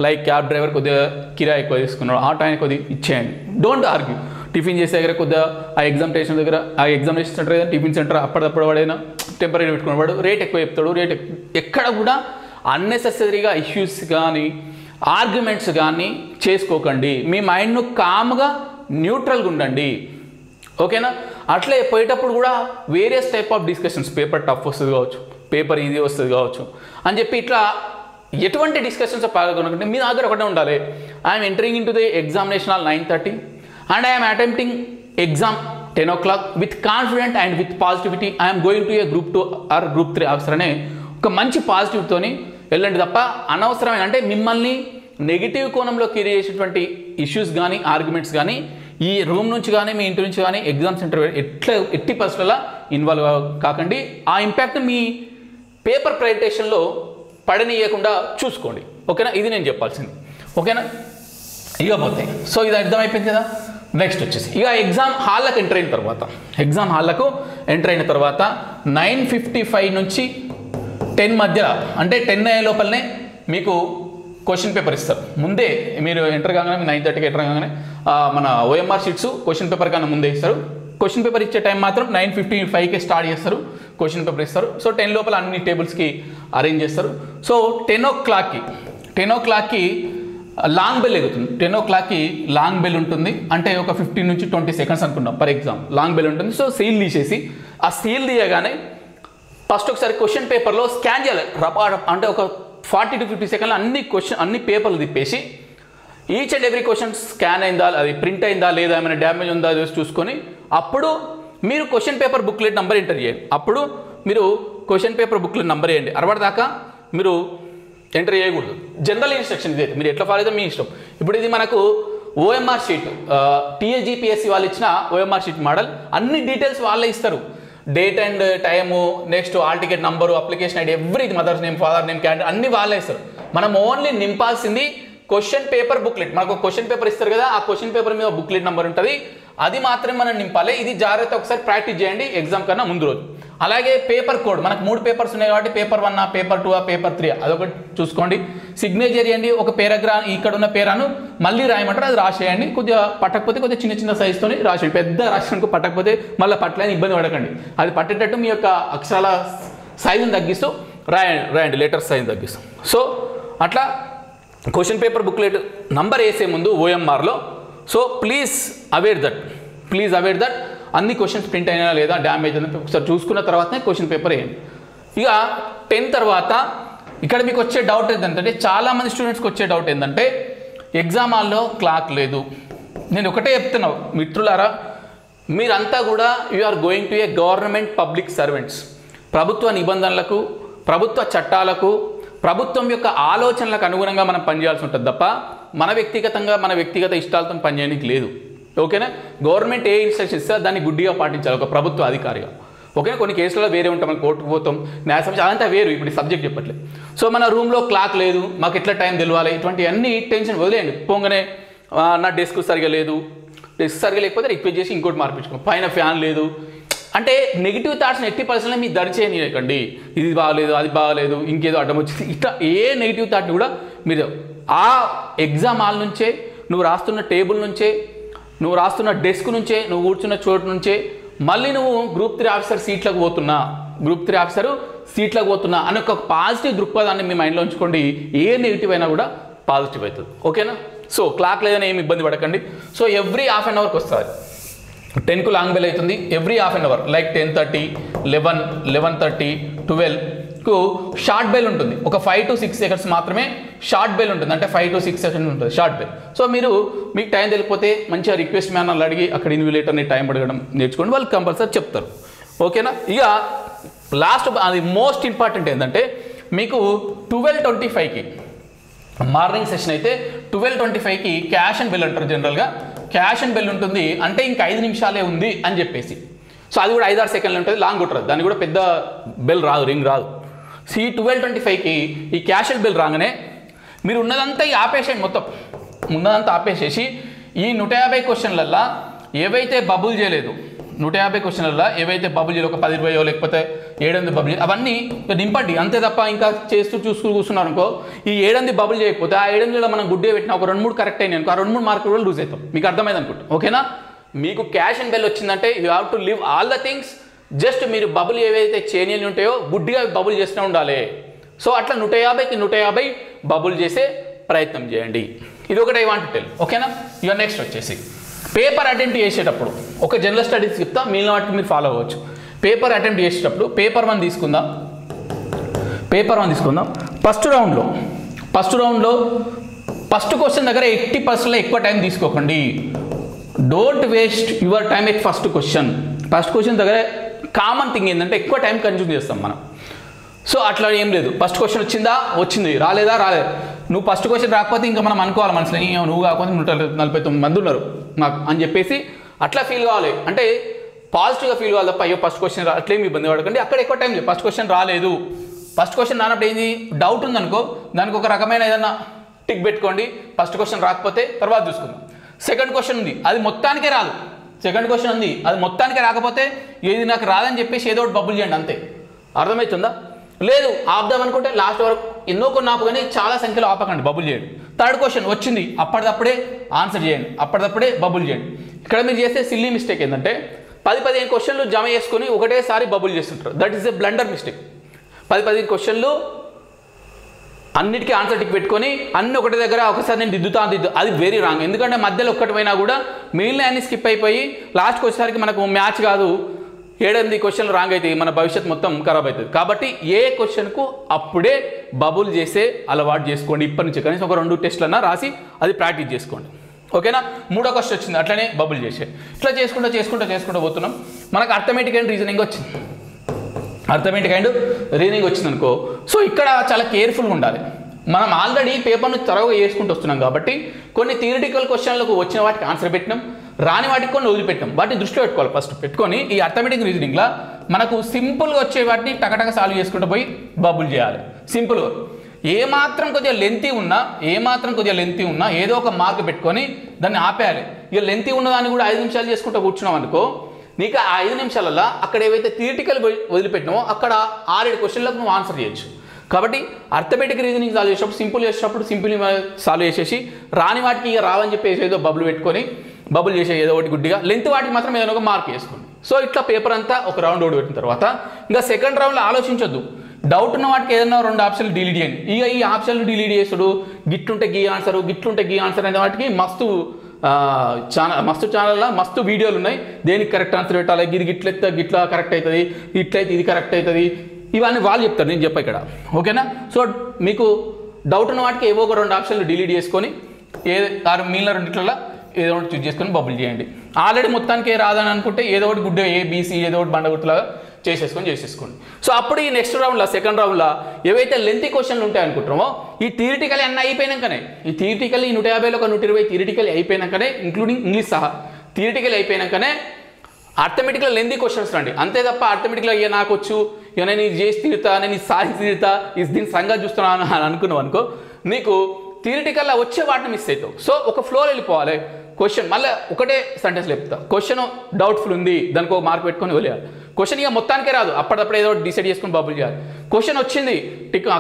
Like cab driver కొద్దిగా కిరాయి ఎక్కువ తీసుకున్నాడు, ఆటో ఆయన కొద్దిగా ఇచ్చేయండి. Don't argue. టిఫిన్ చేసే దగ్గర కొద్దిగా ఆ ఎగ్జామినేషన్ సెంటర్ ఏదైనా టిఫిన్ సెంటర్ అప్పటికప్పుడు వాడైనా టెంపరీ పెట్టుకునేవాడు రేట్ ఎక్కువ చెప్తాడు. ఎక్కడ కూడా అన్నెసెసరీగా ఇష్యూస్ కానీ ఆర్గ్యుమెంట్స్ కానీ చేసుకోకండి. మీ మైండ్ను కామ్గా న్యూట్రల్గా ఉండండి. ఓకేనా? అట్లే పోయేటప్పుడు కూడా various type of discussions, paper tough వస్తుంది కావచ్చు, పేపర్ ఈజీ వస్తుంది కావచ్చు అని చెప్పి ఇట్లా ఎటువంటి డిస్కషన్స్ పాల్గొనకండి. మీ దగ్గర ఒకటే ఉండాలి. I'm entering in to the examination all 9:30 and I'm attempting exam 10 o'clock with confident and with positivity. I'm going to a Group 2 or Group 3 officer అనే ఒక మంచి పాజిటివ్తోని వెళ్ళండి తప్ప అనవసరమైన అంటే మిమ్మల్ని నెగిటివ్ కోణంలో క్రియేట్ చేసేటువంటి ఇష్యూస్ కానీ ఆర్గ్యుమెంట్స్ కానీ ఈ రూమ్ నుంచి కానీ మీ ఇంటి నుంచి కానీ ఎగ్జామ్ సెంటర్ ఎట్టి పరిస్థితుల్లో ఇన్వాల్వ్ కాకండి. ఆ ఇంపాక్ట్ మీ పేపర్ ప్రజెంటేషన్లో పడనీయకుండా చూసుకోండి. ఓకేనా? ఇది నేను చెప్పాల్సింది. ఓకేనా? ఇకపోతే సో ఇది అర్థమైపోయింది కదా. నెక్స్ట్ వచ్చేసి ఇక ఎగ్జామ్ హాల్లకు ఎంటర్ అయిన తర్వాత 9:55 నుంచి 10 మధ్యలో అంటే 10 అయ్యే లోపలనే మీకు క్వశ్చన్ పేపర్ ఇస్తారు. ముందే మీరు ఎంటర్ కాగానే 9:30కి ఎంటర్ కాగానే మన OMR షీట్స్ క్వశ్చన్ పేపర్ కన్నా ముందే ఇస్తారు. క్వశ్చన్ పేపర్ ఇచ్చే టైం మాత్రం 9:55కే స్టార్ట్ చేస్తారు, క్వశ్చన్ పేపర్ ఇస్తారు. సో 10 లోపల అన్ని టేబుల్స్కి అరేంజ్ చేస్తారు. సో 10 o'clockకి లాంగ్ బెల్ ఎగుతుంది. 10 o'clockకి లాంగ్ బెల్ ఉంటుంది. అంటే ఒక 15 నుంచి 20 seconds అనుకున్నాం ఫర్ ఎగ్జామ్ లాంగ్ బెల్ ఉంటుంది. సో సీల్ తీసేసి ఆ సీల్ తీయగానే ఫస్ట్ ఒకసారి క్వశ్చన్ పేపర్లో స్కాన్ చేయాలి. అంటే ఒక 40 to 50 seconds అన్ని పేపర్లు తిప్పేసి each and every question scan అయిందా, అది ప్రింట్ అయిందా లేదా, ఏమైనా డ్యామేజ్ ఉందా చూసుకొని అప్పుడు మీరు question paper booklet number enter చేయండి. అప్పుడు మీరు క్వశ్చన్ పేపర్ బుక్లెట్ నెంబర్ వేయండి. అరవదాకా మీరు ఎంటర్ చేయకూడదు. జనరల్ ఇన్స్ట్రక్షన్ ఇది, మీరు ఎట్లా ఫాలో అయితే మీ ఇష్టం. ఇప్పుడు ఇది మనకు OMR షీట్, TAGPSC వాళ్ళు ఇచ్చిన OMR షీట్ మోడల్. అన్ని డీటెయిల్స్ వాళ్ళే ఇస్తారు. Date and time, next hall ticket number, application ID, every mother's name, father name, candidate అన్ని వాళ్ళే ఇస్తారు. మనం ఓన్లీ నింపాల్సింది క్వశ్చన్ పేపర్ బుక్లెట్. మనకు క్వశ్చన్ పేపర్ ఇస్తారు కదా, ఆ క్వశ్చన్ పేపర్ మీద బుక్లెట్ నెంబర్ ఉంటుంది. అది మాత్రమే మనం నింపాలి. ఇది జాగ్రత్త ఒకసారి ప్రాక్టీస్ చేయండి ఎగ్జామ్ కన్నా ముందు రోజు. అలాగే పేపర్ కోడ్ మనకు 3 పేపర్స్ ఉన్నాయి కాబట్టి పేపర్ 1 పేపర్ 2 పేపర్ 3 అదొకటి చూసుకోండి. సిగ్నేచర్ చేయండి, ఒక పేరాగ్రాఫ్ ఇక్కడ ఉన్న పేరాను మళ్ళీ రాయమంటారు, అది రాసేయండి. కొద్దిగా పట్టకపోతే కొద్దిగా చిన్న చిన్న సైజుతో రాసేయండి. పెద్ద రాసినకు పట్టకపోతే మళ్ళీ పట్టలేని ఇబ్బంది పడకండి. అది పట్టేటట్టు మీ యొక్క అక్షరాల సైజుని తగ్గిస్తూ రాయండి, లెటర్ సైజుని తగ్గిస్తూ. సో అట్లా క్వశ్చన్ పేపర్ బుక్లెట్ నంబర్ వేసే ముందు ఓఎంఆర్లో. సో ప్లీజ్ అవేర్ దట్ అన్ని క్వశ్చన్స్ ప్రింట్ అయినా లేదా డ్యామేజ్ అయినా ఒకసారి చూసుకున్న తర్వాతనే క్వశ్చన్ పేపర్ వేయండి. ఇక 10 తర్వాత ఇక్కడ మీకు వచ్చే డౌట్ ఏంటంటే, చాలామంది స్టూడెంట్స్కి వచ్చే డౌట్ ఏంటంటే ఎగ్జామ్ హాల్లో క్లాక్ లేదు. నేను ఒకటే చెప్తున్నా మిత్రులారా, మీరంతా కూడా you are going to a government public servants. ప్రభుత్వ నిబంధనలకు, ప్రభుత్వ చట్టాలకు, ప్రభుత్వం యొక్క ఆలోచనలకు అనుగుణంగా మనం పనిచేయాల్సి ఉంటుంది తప్ప మన వ్యక్తిగత ఇష్టాలతో పనిచేయడానికి లేదు. ఓకేనా? గవర్నమెంట్ ఏ ఇన్స్ట్రక్షన్ ఇస్తే దాన్ని గుడ్డిగా పాటించాలి ఒక ప్రభుత్వ అధికారిగా. ఓకేనా? కొన్ని కేసులలో వేరే ఉంటాం, మనం కోర్టుకు పోతాం, న్యాయ సమస్య అదంతా వేరు. ఇప్పుడు సబ్జెక్ట్ చెప్పట్లేదు. సో మన రూమ్లో క్లాక్ లేదు, మాకు ఎట్లా టైం తెలియాలి, ఇటువంటి అన్ని టెన్షన్ వదిలేయండి. పోగానే నా డెస్క్ సరిగా లేదు, డెస్క్ సరిగా లేకపోతే రిక్వెస్ట్ చేసి ఇంకోటి మార్పించుకో, పైన ఫ్యాన్ లేదు అంటే నెగిటివ్ థాట్స్ని ఎట్టి పరిస్థితుల్లో మీరు దరిచేయకండి. ఇది బాగలేదు, అది బాగలేదు, ఇంకేదో అడ్డం వచ్చింది, ఇట్లా ఏ నెగిటివ్ థాట్ని కూడా మీరు ఆ ఎగ్జామ్ హాల్ నుంచే, నువ్వు రాస్తున్న టేబుల్ నుంచే, నువ్వు రాస్తున్న డెస్క్ నుంచే, నువ్వు కూర్చున్న చోటు నుంచే మళ్ళీ నువ్వు గ్రూప్ 3 ఆఫీసర్ సీట్లకు పోతున్నా అని ఒక పాజిటివ్ దృక్పథాన్ని మీ మైండ్లో ఉంచుకోండి. ఏ నెగిటివ్ అయినా కూడా పాజిటివ్ అవుతుంది. ఓకేనా? సో క్లాక్ లేదని ఏమి ఇబ్బంది పడకండి. సో ఎవ్రీ హాఫ్ అన్ అవర్కి వస్తుంది. 10కు లాంగ్ బెల్ అవుతుంది. Every half an hour like 10:30, 11, 11:30, 12కు షార్ట్ బెల్ ఉంటుంది. ఒక 5 to 6 సెకండ్స్ మాత్రమే షార్ట్ బెల్ ఉంటుంది. అంటే 5 to 6 సెకండ్స్ ఉంటుంది షార్ట్ బెల్. సో మీకు టైం తెలియకపోతే మంచిగా రిక్వెస్ట్ మ్యానర్లు అడిగి అక్కడ ఇన్విలేటర్ని టైం అడగడం నేర్చుకోండి, వాళ్ళు కంపల్సరీ చెప్తారు. ఓకేనా? ఇక లాస్ట్ అది మోస్ట్ ఇంపార్టెంట్ ఏంటంటే, మీకు 12:25కి మార్నింగ్ సెషన్ అయితే 12:25కి క్యాష్ అండ్ బెల్ అంటారు. జనరల్గా క్యాష్ అండ్ బెల్ ఉంటుంది. అంటే ఇంకా 5 నిమిషాలే ఉంది అని చెప్పేసి. సో అది కూడా 5-6 సెకండ్లు ఉంటుంది, లాంగ్ కొట్టరాదు, దాన్ని కూడా పెద్ద బెల్ రాదు, రింగ్ రాదు. సో ఈ 12:25కి ఈ క్యాష్ అండ్ బెల్ రాగానే మీరు ఉన్నదంతా ఆపేసేయండి. మొత్తం ఉన్నదంతా ఆపేసేసి ఈ 150 క్వశ్చన్లల్లో ఏవైతే బబుల్ చేయలేదు, 150 క్వశ్చన్లలో ఏవైతే బబుల్ చేయలేదు, ఒక 10-20 లేకపోతే 700 బబుల్, అవన్నీ నింపండి. అంతే తప్ప ఇంకా చూసుకుని కూర్చున్నారు అనుకో, ఈ 700 బబుల్ చేయకపోతే ఆ 700లో మనం గుడ్డే పెట్టిన ఒక 2-3 కరెక్ట్ అయినాయి అనుకో, ఆ 2-3 మార్కులు కూడా లూజ్ అవుతాం. మీకు అర్థమైంది అనుకుంటా. ఓకేనా? మీకు క్యాష్ అండ్ బెల్ వచ్చిందంటే you have to live all the things. Just మీరు బబుల్ ఏవైతే చేయని ఉంటాయో గుడ్డిగా బబుల్ చేస్తూ ఉండాలి. సో అట్లా 150కి 150 బబుల్ చేసే ప్రయత్నం చేయండి. ఇది ఒకటి ఐ వాంట్ టు టెల్. ఓకేనా? ఇక నెక్స్ట్ వచ్చేసి పేపర్ అటెంప్ట్ చేసేటప్పుడు ఒక జనరల్ స్టడీస్ చెప్తా, మిగిలిన వాటికి మీరు ఫాలో అవ్వచ్చు. పేపర్ అటెంప్ట్ చేసేటప్పుడు పేపర్ 1 తీసుకుందాం. ఫస్ట్ రౌండ్లో ఫస్ట్ క్వశ్చన్ దగ్గర 80% ఎక్కువ టైం తీసుకోకండి. Don't waste your time at first question దగ్గర కామన్ థింగ్ ఏంటంటే ఎక్కువ టైం కన్జ్యూమ్ చేస్తాం మనం. సో అట్లా ఏం లేదు. ఫస్ట్ క్వశ్చన్ వచ్చింది, రాలేదు. నువ్వు ఫస్ట్ క్వశ్చన్ రాకపోతే ఇంకా మనం అనుకోవాలి మనసులో, నువ్వు కాకపోతే 149 మంది ఉన్నారు నాకు అని చెప్పేసి అట్లా ఫీల్ కావాలి. అంటే పాజిటివ్గా ఫీల్ కావాలి తప్ప అయ్యో ఫస్ట్ క్వశ్చన్ అట్లేమి ఇబ్బంది పడకండి. అక్కడ ఎక్కువ టైం లేదు. ఫస్ట్ క్వశ్చన్ రాలేదు, ఫస్ట్ క్వశ్చన్ రానప్పుడు ఏంది, డౌట్ ఉందనుకో దానికి ఒక రకమైన ఏదన్నా టిక్ పెట్టుకోండి. ఫస్ట్ క్వశ్చన్ రాకపోతే తర్వాత చూసుకుందాం. సెకండ్ క్వశ్చన్ ఉంది, అది మొత్తానికే రాదు. సెకండ్ క్వశ్చన్ ఉంది, అది మొత్తానికే రాకపోతే ఏది నాకు రాదని చెప్పేసి ఏదో ఒకటి బబుల్ చేయండి, అంతే. అర్థమవుతుందా? లేదు ఆపుదాం అనుకుంటే లాస్ట్ వరకు ఎన్నో కొన్ని ఆపు, కానీ చాలా సంఖ్యలో ఆపకండి, బబుల్ చేయండి. థర్డ్ క్వశ్చన్ వచ్చింది, అప్పటిదప్పుడే ఆన్సర్ చేయండి, అప్పటిదప్పుడే బబుల్ చేయండి. ఇక్కడ మీరు చేసే సిల్లీ మిస్టేక్ ఏంటంటే 10-15 క్వశ్చన్లు జమ చేసుకుని ఒకటేసారి బబుల్ చేస్తుంటారు. That is a blunder mistake. 10-15 క్వశ్చన్లు అన్నిటికీ ఆన్సర్ టిక్ పెట్టుకొని అన్ని ఒకటి దగ్గర ఒకసారి నేను దిద్దుతా, అది వెరీ రాంగ్. ఎందుకంటే మధ్యలో ఒక్కటి పోయినా కూడా మిగిలిన అన్ని స్కిప్ అయిపోయి లాస్ట్కి వచ్చేసరికి మనకు మ్యాచ్ కాదు, 7-8 క్వశ్చన్లు రాంగ్ అవుతాయి, మన భవిష్యత్తు మొత్తం ఖరాబ్ అవుతుంది. కాబట్టి ఏ క్వశ్చన్కు అప్పుడే బబుల్ చేసే అలవాటు చేసుకోండి. ఇప్పటి నుంచి కనీసం ఒక 2 టెస్ట్లన్నా రాసి అది ప్రాక్టీస్ చేసుకోండి. ఓకేనా? 3వ క్వశ్చన్ వచ్చింది, అట్లనే బబుల్ చేసే. ఇట్లా చేసుకుంటూ పోతున్నాం. మనకు అర్థమెటిక్ అండ్ రీజనింగ్ వచ్చింది. వచ్చింది అనుకో, సో ఇక్కడ చాలా కేర్ఫుల్గా ఉండాలి. మనం ఆల్రెడీ పేపర్ను త్వరగా చేసుకుంటూ వస్తున్నాం కాబట్టి కొన్ని థియరిటికల్ క్వశ్చన్లకు వచ్చిన వాటికి ఆన్సర్ పెట్టినాం, రాని వాటికి కొన్ని వదిలిపెట్టాం. వాటిని దృష్టిలో పెట్టుకోవాలి. ఫస్ట్ పెట్టుకొని ఈ అర్థమెటిక్ రీజనింగ్లో మనకు సింపుల్గా వచ్చే వాటిని టకటక సాల్వ్ చేసుకుంటూ పోయి బబుల్ చేయాలి. సింపుల్గా ఏమాత్రం కొద్దిగా లెంతీ ఉన్నా ఏదో ఒక మార్క్ పెట్టుకొని దాన్ని ఆపేయాలి. ఇక లెంతీ ఉన్నదాన్ని కూడా 5 నిమిషాలు చేసుకుంటూ కూర్చున్నాం అనుకో, నీకు ఆ 5 నిమిషాలలో అక్కడ ఏవైతే థియరిటికల్ వదిలిపెట్టినామో అక్కడ 6-7 క్వశ్చన్లకు నువ్వు ఆన్సర్ చేయొచ్చు. కాబట్టి అర్థమెటిక్ రీజనింగ్ సాల్వ్ చేసేటప్పుడు సింపుల్ సాల్వ్ చేసేసి, రాని వాటికి ఇక రావని చెప్పేసి ఏదో బబుల్ చేసే ఏదో ఒకటి గుడ్డిగా, లెంత్ వాటికి మాత్రం ఏదైనా ఒక మార్క్ వేసుకోండి. సో ఇట్లా పేపర్ అంతా ఒక రౌండ్ ఓడిపెట్టిన తర్వాత ఇంకా సెకండ్ రౌండ్లో ఆలోచించొద్దు. డౌట్ ఉన్న వాటికి ఏదైనా 2 ఆప్షన్లు డిలీట్ చేయండి. ఇక ఈ ఆప్షన్లు డిలీట్ చేసుడు, గిట్లుంటే గీ ఆన్సర్ అనే వాటికి మస్తు ఛానల్లో మస్తు వీడియోలు ఉన్నాయి. దేనికి కరెక్ట్ ఆన్సర్ పెట్టాలి, గిట్లా కరెక్ట్ అవుతుంది, ఇట్లయితే ఇది కరెక్ట్ అవుతుంది, ఇవన్నీ వాళ్ళు చెప్తారు, నేను చెప్పా ఇక్కడ. ఓకేనా? సో మీకు డౌట్ ఉన్న వాటికి ఏవో ఒక 2 ఆప్షన్లు డిలీట్ చేసుకొని మిగిలిన 2 ఏదో ఒకటి చూస్ చేసుకొని బబుల్ చేయండి. ఆల్రెడీ మొత్తానికి రాదని అనుకుంటే ఏదో ఒకటి గుడ్డ ఏబీసీ ఏదో ఒకటి బండగుట్టులాగా చేసేసుకోండి. సో అప్పుడు ఈ నెక్స్ట్ రౌండ్లో సెకండ్ రౌండ్లో ఏవైతే లెంతీ క్వశ్చన్లు ఉంటాయి అనుకుంటామో, ఈ థియరిటికల్ అన్నీ అయిపోయినాకనే, ఈ 150లో ఒక 120 థియరిటికల్ అయిపోయినాకనే, ఇంక్లూడింగ్ ఇంగ్లీష్ సహా థియరిటికల్ అయిపోయినాకనే అర్థమెటిక్లో లెంతీ క్వశ్చన్స్ రండి. అంతే తప్ప అర్థమెటిక్లో ఇక నాకు వచ్చు, ఇక నేను ఇది చేసి తీరుతా, నేను ఇది సాధించి తీరుతా, దీని సంగతి చూస్తున్నాను అని అనుకున్నావు అనుకో, నీకు థియరిటికల్లో వచ్చే వాటిని మిస్ అవుతావు. సో ఒక ఫ్లోలో వెళ్ళిపోవాలి. క్వశ్చన్ మళ్ళీ ఒకటే సెంటెన్స్ చెప్తా, క్వశ్చన్ డౌట్ఫుల్ ఉంది, దానికి ఒక మార్క్ పెట్టుకొని వదిలేయాలి. క్వశ్చన్ ఇక మొత్తానికే రాదు, అప్పుడప్పుడు ఏదో డిసైడ్ చేసుకొని బబుల్ చేయాలి. క్వశ్చన్ వచ్చింది,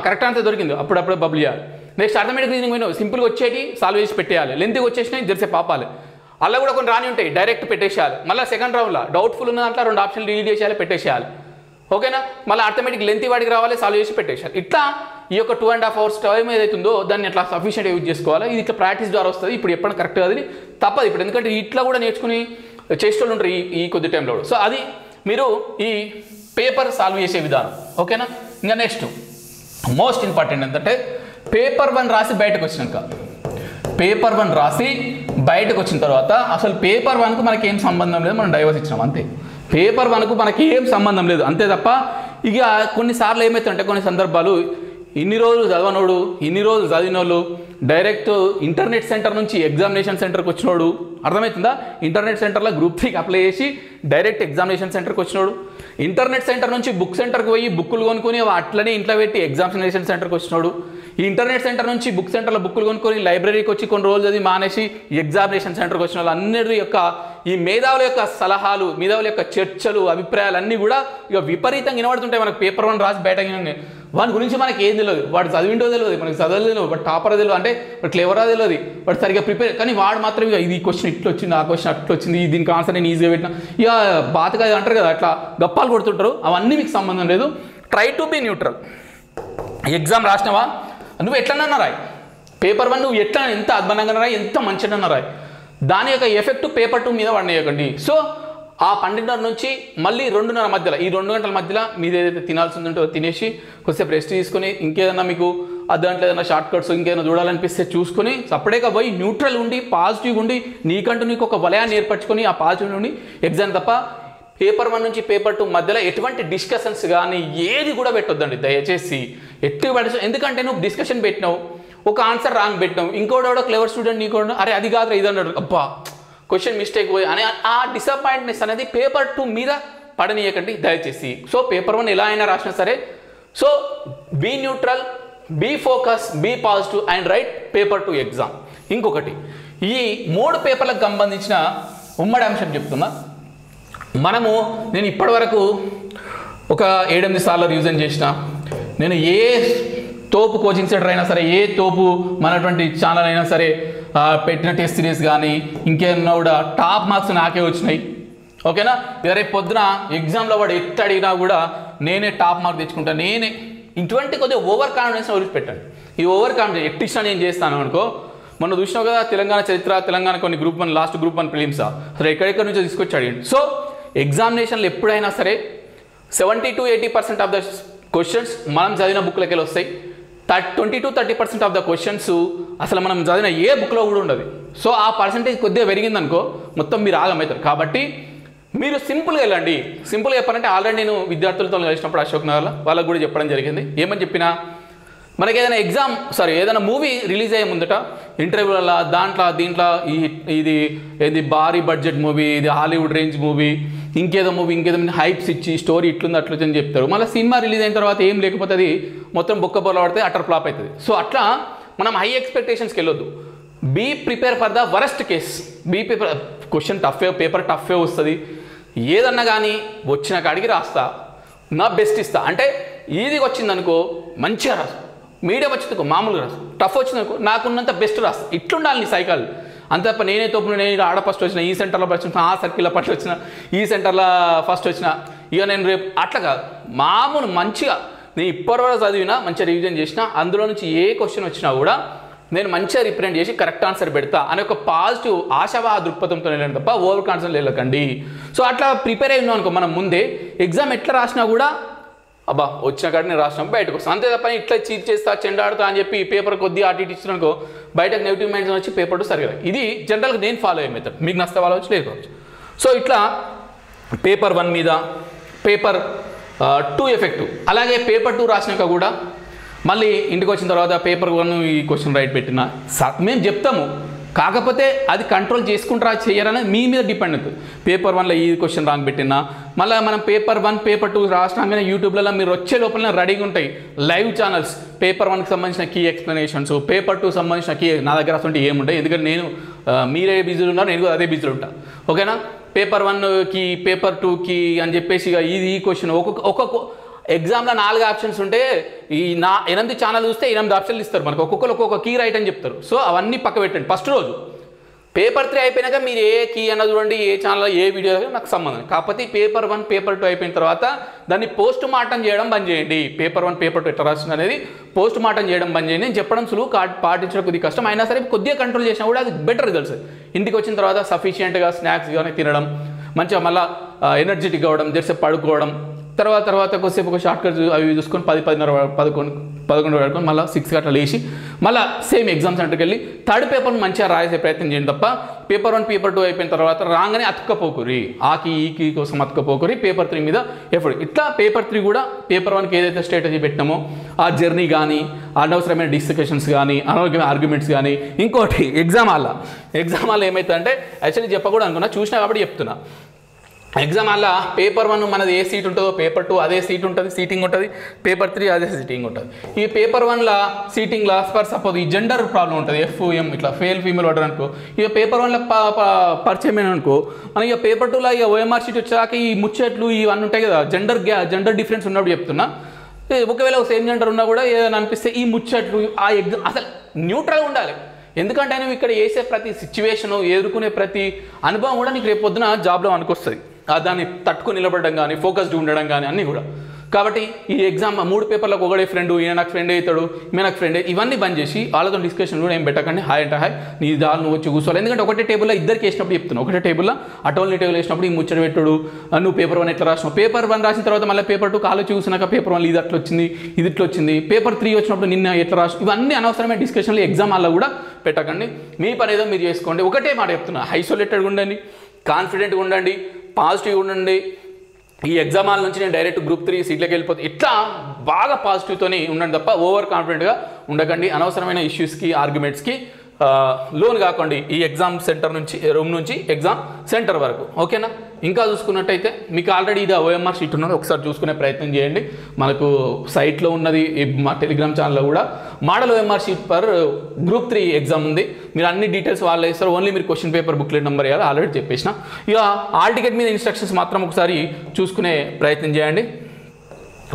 కరెక్ట్ ఆన్సర్ దొరికింది, అప్పుడప్పుడే బబుల్ చేయాలి. నెక్స్ట్ అర్థమెటిక్ రీజనింగ్ పోయినా సింపుల్గా వచ్చేటి సాల్వ్ చేసి పెట్టేయాలి, లెంత్గా వచ్చేసినాయి జరిసే పాపాలి, అలా కూడా కొన్ని రాని ఉంటాయి డైరెక్ట్ పెట్టేసేయాలి. మళ్ళీ సెకండ్ రౌండ్లో డౌట్ఫుల్ ఉన్న దాంట్లో 2 ఆప్షన్లు డిలీట్ చేసేయాలి, పెట్టేసేయాలి. ఓకేనా? మళ్ళీ అర్థమెటిక్ లెంతీ వాడికి రావాలి, సాల్వ్ చేసి పెట్టేసేయాలి. ఇట్లా ఈ యొక్క 2.5 hours టైం ఏదైతుందో దాన్ని అట్లా సఫిషియెంట్గా యూజ్ చేసుకోవాలి. ఇది ఇట్లా ప్రాక్టీస్ ద్వారా వస్తుంది. ఇప్పుడు ఎప్పుడు కరెక్ట్ కాదు, తప్పదు ఇప్పుడు, ఎందుకంటే ఇట్లా కూడా నేర్చుకుని చేసేవాళ్ళు ఉంటారు ఈ కొద్ది టైంలో. సో అది మీరు ఈ పేపర్ సాల్వ్ చేసే విధానం. ఓకేనా? ఇంకా నెక్స్ట్ మోస్ట్ ఇంపార్టెంట్ ఏంటంటే పేపర్ 1 రాసి బయటకు వచ్చినాక, పేపర్ 1 రాసి బయటకు వచ్చిన తర్వాత అసలు పేపర్ 1కు మనకి ఏం సంబంధం లేదు, మనం డైవర్స్ ఇచ్చినాం అంతే. పేపర్ 1కు మనకి ఏం సంబంధం లేదు అంతే తప్ప, ఇక కొన్నిసార్లు ఏమవుతుందంటే కొన్ని సందర్భాలు ఇన్ని రోజులు చదవనోడు, ఇన్ని రోజులు చదివినోళ్ళు డైరెక్ట్ ఇంటర్నెట్ సెంటర్ నుంచి ఎగ్జామినేషన్ సెంటర్కి వచ్చినోడు, అర్థమవుతుందా? ఇంటర్నెట్ సెంటర్లో గ్రూప్ 3కి అప్లై చేసి డైరెక్ట్ ఎగ్జామినేషన్ సెంటర్కి వచ్చినోడు, ఇంటర్నెట్ సెంటర్ నుంచి బుక్ సెంటర్కి పోయి బుక్కులు కొనుక్కొని అట్లనే ఇంట్లో పెట్టి ఎగ్జామినేషన్ సెంటర్కి వచ్చినోడు, ఈ ఇంటర్నెట్ సెంటర్ నుంచి బుక్ సెంటర్లో బుక్కులు కొనుక్కొని లైబ్రరీకి వచ్చి కొన్ని రోజులు చదివి మానేసి ఎగ్జామినేషన్ సెంటర్కి వచ్చిన వాళ్ళు అందరి యొక్క ఈ మేధావుల యొక్క సలహాలు, మేధావుల యొక్క చర్చలు, అభిప్రాయాలు అన్నీ కూడా ఇక విపరీతంగా వినబడుతుంటాయి. మనకు పేపర్ 1 రాసి బయట వాడి గురించి మనకి ఏం తెలియదు, వాడు చదివింటో తెలియదు, మనకి చదవలేదు, వాడు టాపర్ తెలియదు, అంటే వాడు క్లెవరా తెలియదు, వాడు సరిగ్గా ప్రిపేర్, కానీ వాడు మాత్రం ఇక ఇది క్వశ్చన్ ఇట్లా వచ్చింది, ఆ క్వశ్చన్ అట్లా వచ్చింది, దీనికి ఆన్సర్ నేను ఈజీగా పెట్టినా, ఇక బాతగా అంటారు కదా అట్లా గప్పాలు కొడుతుంటారు. అవన్నీ మీకు సంబంధం లేదు. Try to be neutral. Exam రాసినావా, నువ్వు ఎట్లన్నా రాయి, పేపర్ 1 నువ్వు ఎట్లా ఎంత అద్భుతంగా రాయి, ఎంత మంచిగా రాయి, దాని యొక్క ఎఫెక్ట్ పేపర్ 2 మీద పడనేయకండి. సో ఆ 12:30 నుంచి మళ్ళీ 2:30 మధ్యలో, ఈ 2 గంటల మధ్యలో మీరు ఏదైతే తినాల్సి ఉందో తినేసి కొద్దిసేపు రెస్ట్ తీసుకొని, ఇంకేదన్నా మీకు దాంట్లో ఏదైనా షార్ట్ కట్స్ ఇంకేదైనా చూడాలనిపిస్తే చూసుకొని సపరేట్గా పోయి న్యూట్రల్ ఉండి పాజిటివ్గా ఉండి నీకంటూ నీకు ఒక వలయాన్ని ఏర్పరచుకొని ఆ పాజిటివ్ ఉండి ఎగ్జామ్ తప్ప పేపర్ 1 నుంచి పేపర్ 2 మధ్యలో ఎటువంటి డిస్కషన్స్ కానీ ఏది కూడా పెట్టొద్దండి దయచేసి. ఎట్టి పెట్టచ్చు, ఎందుకంటే నువ్వు డిస్కషన్ పెట్టినావు, ఒక ఆన్సర్ రాంగ్ పెట్టినావు, ఇంకోటి క్లెవర్ స్టూడెంట్ నీకు అరే అది కాదు ఇది అన్నాడు, అబ్బా క్వశ్చన్ మిస్టేక్ పోయి అనే ఆ డిసప్పాయింట్నెస్ అనేది పేపర్ 2 మీద పడనీయకండి దయచేసి. సో పేపర్ 1 ఎలా అయినా రాసినా సరే, so be neutral, be focus, be positive and write paper 2 exam. ఇంకొకటి, ఈ 3 పేపర్లకు సంబంధించిన ఉమ్మడి అంశం చెప్తున్నా. నేను ఇప్పటి వరకు ఒక 7-8 సార్లు రివిజన్ చేసిన, నేను ఏ తోపు కోచింగ్ సెంటర్ అయినా సరే, ఏ తోపు మనటువంటి ఛానల్ అయినా సరే పెట్టిన టెస్ట్ సిరీస్ కానీ ఇంకేమన్నా కూడా టాప్ మార్క్స్ నాకే వచ్చినాయి. ఓకేనా? రేపు పొద్దున ఎగ్జామ్లో వాడు ఎట్ట అడిగినా కూడా నేనే టాప్ మార్క్ తెచ్చుకుంటాను, నేనే. ఇటువంటి కొద్దిగా ఓవర్ కాన్ఫిడెన్స్ వదిలిపెట్టండి. ఈ ఓవర్ కాన్ఫిడెన్స్ ఎట్టిష్టం నేను చేస్తాను అనుకో, మొన్న చూసినావు కదా తెలంగాణ చరిత్ర, తెలంగాణ కొన్ని గ్రూప్ 1 లాస్ట్ గ్రూప్ 1 ప్రిలిమ్సా, అసలు ఎక్కడెక్కడి నుంచో తీసుకొచ్చి అడిగింది. సో ఎగ్జామినేషన్లు ఎప్పుడైనా సరే 70 to 80% ఆఫ్ ద క్వశ్చన్స్ మనం చదివిన బుక్లకి వెళ్ళి వస్తాయి. 20 to 30% ఆఫ్ ద క్వశ్చన్స్ అసలు మనం చదివిన ఏ బుక్లో కూడా ఉండదు. సో ఆ పర్సంటేజ్ కొద్దిగా పెరిగిందనుకో మొత్తం మీరు ఆగమవుతారు. కాబట్టి మీరు సింపుల్గా వెళ్ళండి. సింపుల్గా చెప్పాలంటే ఆల్రెడీ నేను విద్యార్థులతో కలిసినప్పుడు అశోక్ నగర్లో వాళ్ళకు కూడా చెప్పడం జరిగింది. ఏమని చెప్పినా, మనకి ఏదైనా ఏదైనా మూవీ రిలీజ్ అయ్యే ముందట ఇంటర్వ్యూలలో దీంట్లో ఇది ఏది భారీ బడ్జెట్ మూవీ, ఇది హాలీవుడ్ రేంజ్ మూవీ, ఇంకేదో హైప్స్ ఇచ్చి స్టోరీ ఇట్లుంది అట్లుందని చెప్తారు. మళ్ళీ సినిమా రిలీజ్ అయిన తర్వాత ఏం లేకపోతే అది మొత్తం బొక్క బొల్ల పడితే అటర్ ఫ్లాప్ అవుతుంది. సో అట్లా మనం హై ఎక్స్పెక్టేషన్స్కి వెళ్ళొద్దు. Be prepare for the worst case. Be prepare, question టఫే, పేపర్ టఫే వస్తుంది, ఏదన్నా కానీ వచ్చిన కాడికి రాస్తా, నా బెస్ట్ ఇస్తా. అంటే ఈజీగా వచ్చిందనుకో మంచిగా రాస్తా, మీడియం వచ్చిందనుకో మామూలుగా రాస్తా, టఫ్ వచ్చిందనుకో నాకున్నంత బెస్ట్ రాస్తా. ఇట్లుండాలి నీ సైకిల్. అంత తప్ప నేనే తోపు, నేను ఆడ ఫస్ట్ వచ్చిన, ఈ సెంటర్లో ఫస్ట్ వచ్చిన, ఆ సర్కిల్లో ఫస్ట్ వచ్చిన, ఈ సెంటర్లో ఫస్ట్ వచ్చిన, ఇక నేను రేపు అట్లా కాదు. మామూలు మంచిగా నేను ఇప్పటివరకు చదివినా, మంచిగా రివిజన్ చేసిన, అందులో నుంచి ఏ క్వశ్చన్ వచ్చినా కూడా నేను మంచిగా రిప్రజెంట్ చేసి కరెక్ట్ ఆన్సర్ పెడతా అనే ఒక పాజిటివ్ ఆశావాహ దృక్పథంతో వెళ్ళండి తప్ప ఓవర్ కాన్ఫిడెన్స్ వెళ్ళకండి. సో అట్లా ప్రిపేర్ అయినాం అనుకో, మనం ముందే ఎగ్జామ్ ఎట్లా రాసినా కూడా అబ్బా వచ్చిన కాడ నేను రాసినా బయటకు వస్తాను. అంతే తప్ప ఇట్లా చీట్ చేస్తా, చెండాడుతా అని చెప్పి పేపర్ కొద్దిగా అటు ఇటు ఇచ్చినానుకో బయటకు నెగిటివ్ మైండ్స్ వచ్చి పేపర్ టూ సరిగా. ఇది జనరల్గా నేను ఫాలో అయ్యే మెథడ్, మీకు నష్ట వాళ్ళు వచ్చి లేకపోవచ్చు. సో ఇట్లా పేపర్ 1 మీద పేపర్ 2 ఎఫెక్టివ్. అలాగే పేపర్ 2 రాసినాక కూడా మళ్ళీ ఇంటికి వచ్చిన తర్వాత పేపర్ 1 ఈ క్వశ్చన్ రైట్ పెట్టినా మేము చెప్తాము, కాకపోతే అది కంట్రోల్ చేసుకుంటారా చేయరనేది మీ మీద డిపెండ్ అవుతుంది. పేపర్ 1లో ఈ క్వశ్చన్ రాంగ్ పెట్టినా మళ్ళీ మనం పేపర్ 1 పేపర్ 2 రాసినాకనే యూట్యూబ్లలో మీరు వచ్చే లోపల రెడీగా ఉంటాయి లైవ్ ఛానల్స్. పేపర్ 1కి సంబంధించిన కీ ఎక్స్ప్లెనేషన్స్, పేపర్ 2 సంబంధించిన కీ నా దగ్గర అసలు ఏముంటాయి, ఎందుకంటే నేను మీరే బిజీలు ఉన్నారు, నేను కూడా అదే బిజీలు ఉంటాను. ఓకేనా, పేపర్ 1కి పేపర్ 2కి అని చెప్పేసి ఇది ఈ క్వశ్చన్ ఒక్కొక్క ఎగ్జామ్లో 4 ఆప్షన్స్ ఉంటే ఈ 8 ఛానల్ చూస్తే 8 ఆప్షన్లు ఇస్తారు మనకు, ఒక్కొక్కరు ఒక్కొక్క కీ రైట్ అని చెప్తారు. సో అవన్నీ పక్క పెట్టండి. ఫస్ట్ రోజు పేపర్ 3 అయిపోయినాక మీరు ఏ కీ అన్న చూడండి, ఏ ఛానల్ ఏ వీడియో నాకు సంబంధం. కాకపోతే పేపర్ 1 పేపర్ 2 అయిపోయిన తర్వాత దాన్ని పోస్ట్ మార్టం చేయడం బంద్ చేయండి. పేపర్ 1 పేపర్ 2 ఎట్లా రాస్తుంది అనేది పోస్ట్ మార్టం చేయడం బంద్ చేయండి. నేను చెప్పడం సులువు, పాటించడం కొద్దిగా కష్టం, అయినా సరే కొద్దిగా కంట్రోల్ చేసినా కూడా అది బెటర్ రిజల్ట్స్. ఇంటికి వచ్చిన తర్వాత సఫిషియెంట్గా స్నాక్స్ కానీ తినడం, మంచిగా మళ్ళీ ఎనర్జెటిక్ అవ్వడం, జెర్సేపు పడుకోవడం, తర్వాత కొద్దిసేపు ఒక షార్ట్ కట్ అవి చూసుకొని 10, 10:30, 11 వరకు మళ్ళీ 6 అట్లా లేచి మళ్ళీ సేమ్ ఎగ్జామ్ సెంటర్కి వెళ్ళి థర్డ్ పేపర్ని మంచిగా రాసే ప్రయత్నం చేయండి తప్ప పేపర్ 1 పేపర్ 2 అయిపోయిన తర్వాత రాగానే అతుక్కపోకురి, ఆకి ఈ కోసం అతుక్కపోకురి. పేపర్ 3 మీద ఎఫర్ట్. ఇట్లా పేపర్ 3 కూడా పేపర్ 1కి ఏదైతే స్ట్రాటజీ పెట్టినామో ఆ జర్నీ కానీ, అనవసరమైన డిస్కషన్స్ కానీ, అనవసరమైన ఆర్గ్యుమెంట్స్ కానీ, ఇంకోటి ఎగ్జామ్ హాల్లో ఏమవుతుందంటే యాక్చువల్లీ చెప్పకూడదు అనుకున్నా, చూసినా కాబట్టి చెప్తున్నా. ఎగ్జామ్ అలా పేపర్ 1 మనది ఏ సీట్ ఉంటుందో పేపర్ 2 అదే సీట్ ఉంటుంది, సీటింగ్ ఉంటుంది. పేపర్ 3 అదే సీటింగ్ ఉంటుంది. ఈ పేపర్ 1లో సీటింగ్లో ఫర్ సపోజ్ ఈ జెండర్ ప్రాబ్లం ఉంటుంది, FM ఇట్లా ఫేల్ ఫీమేల్ ఆర్డర్ అనుకో. ఇక పేపర్ 1లో పరిచయం అనుకో, మనకి ఇక పేపర్ 2లో ఇక OMR షీట్ వచ్చాక ఈ ముచ్చట్లు ఇవన్నీ ఉంటాయి కదా, జెండర్ డిఫరెన్స్ ఉన్నప్పుడు చెప్తున్నా. ఒకవేళ సేమ్ జెండర్ ఉన్నా కూడా ఏదైనా అనిపిస్తే ఈ ముచ్చట్లు ఆ ఎగ్జామ్ అసలు న్యూట్రల్గా ఉండాలి. ఎందుకంటే నువ్వు ఇక్కడ చేసే ప్రతి సిచ్యువేషను, ఎదుర్కొనే ప్రతి అనుభవం కూడా నీకు రేపు పొద్దున జాబ్లో అనుకొస్తుంది. దాన్ని తట్టుకొని నిలబడడం కానీ, ఫోకస్డ్ ఉండడం కానీ అన్నీ కూడా. కాబట్టి ఈ ఎగ్జామ్ 3 పేపర్లకు ఒకడే ఫ్రెండ్, ఈయన నాకు ఫ్రెండ్ అవుతాడు, ఈమె నాకు ఫ్రెండ్, ఇవన్నీ బంద్ చేసి వాళ్ళతో డిస్కషన్ కూడా ఏం పెట్టకండి. హాయ్ అంటే హాయ్, నీ దాని నువ్వు వచ్చి కూర్చోవాలి. ఎందుకంటే ఒకటే టేబుల్లో ఇద్దరికి వేసినప్పుడు చెప్తున్నావు, ఒకటే టేబుల్లో అటోన్లీ టేబుల్ వేసినప్పుడు ఈ ముచ్చట పెట్టుడు, నువ్వు పేపర్ 1 ఎట్లా రాసినావు, పేపర్ 1 రాసిన తర్వాత మళ్ళీ పేపర్ 2 కాలు చూసినాక పేపర్ 1 ఇది అట్లా వచ్చింది, ఇది ఇట్లా వచ్చింది, పేపర్ 3 వచ్చినప్పుడు నిన్న ఎట్లా రాసి, ఇవన్నీ అనవసరమైన డిస్కషన్లు ఎగ్జామ్ హాల్లో కూడా పెట్టకండి. మీ పని ఏదో మీరు చేసుకోండి. ఒకటే మాట చెప్తున్నా, ఐసోలేటెడ్గా ఉండండి, కాన్ఫిడెంట్గా ఉండండి, పాజిటివ్గా ఉండండి. ఈ ఎగ్జామ్ హాల్ నుంచి నేను డైరెక్ట్ గ్రూప్ 3 సీట్లోకి వెళ్ళిపోతే ఇట్లా బాగా పాజిటివ్తోనే ఉండండి తప్ప ఓవర్ కాన్ఫిడెంట్గా ఉండకండి. అనవసరమైన ఇష్యూస్కి, ఆర్గ్యుమెంట్స్కి లోన్ కాకండి. ఈ ఎగ్జామ్ సెంటర్ నుంచి, రూమ్ నుంచి ఎగ్జామ్ సెంటర్ వరకు. ఓకేనా, ఇంకా చూసుకున్నట్టయితే మీకు ఆల్రెడీ ఇది OMR షీట్ ఉన్నది, ఒకసారి చూసుకునే ప్రయత్నం చేయండి. మనకు సైట్లో ఉన్నది, మా టెలిగ్రామ్ ఛానల్లో కూడా model OMR sheet per group 3 exam ఉంది. మీరు అన్ని డీటెయిల్స్ వాళ్ళు ఇస్తారు, ఓన్లీ మీరు క్వశ్చన్ పేపర్ బుక్లెట్ నెంబర్ వేయాలి, ఆల్రెడీ చెప్పేసిన. ఇక ఆల్ టికెట్ మీద ఇన్స్ట్రక్షన్స్ మాత్రం ఒకసారి చూసుకునే ప్రయత్నం చేయండి.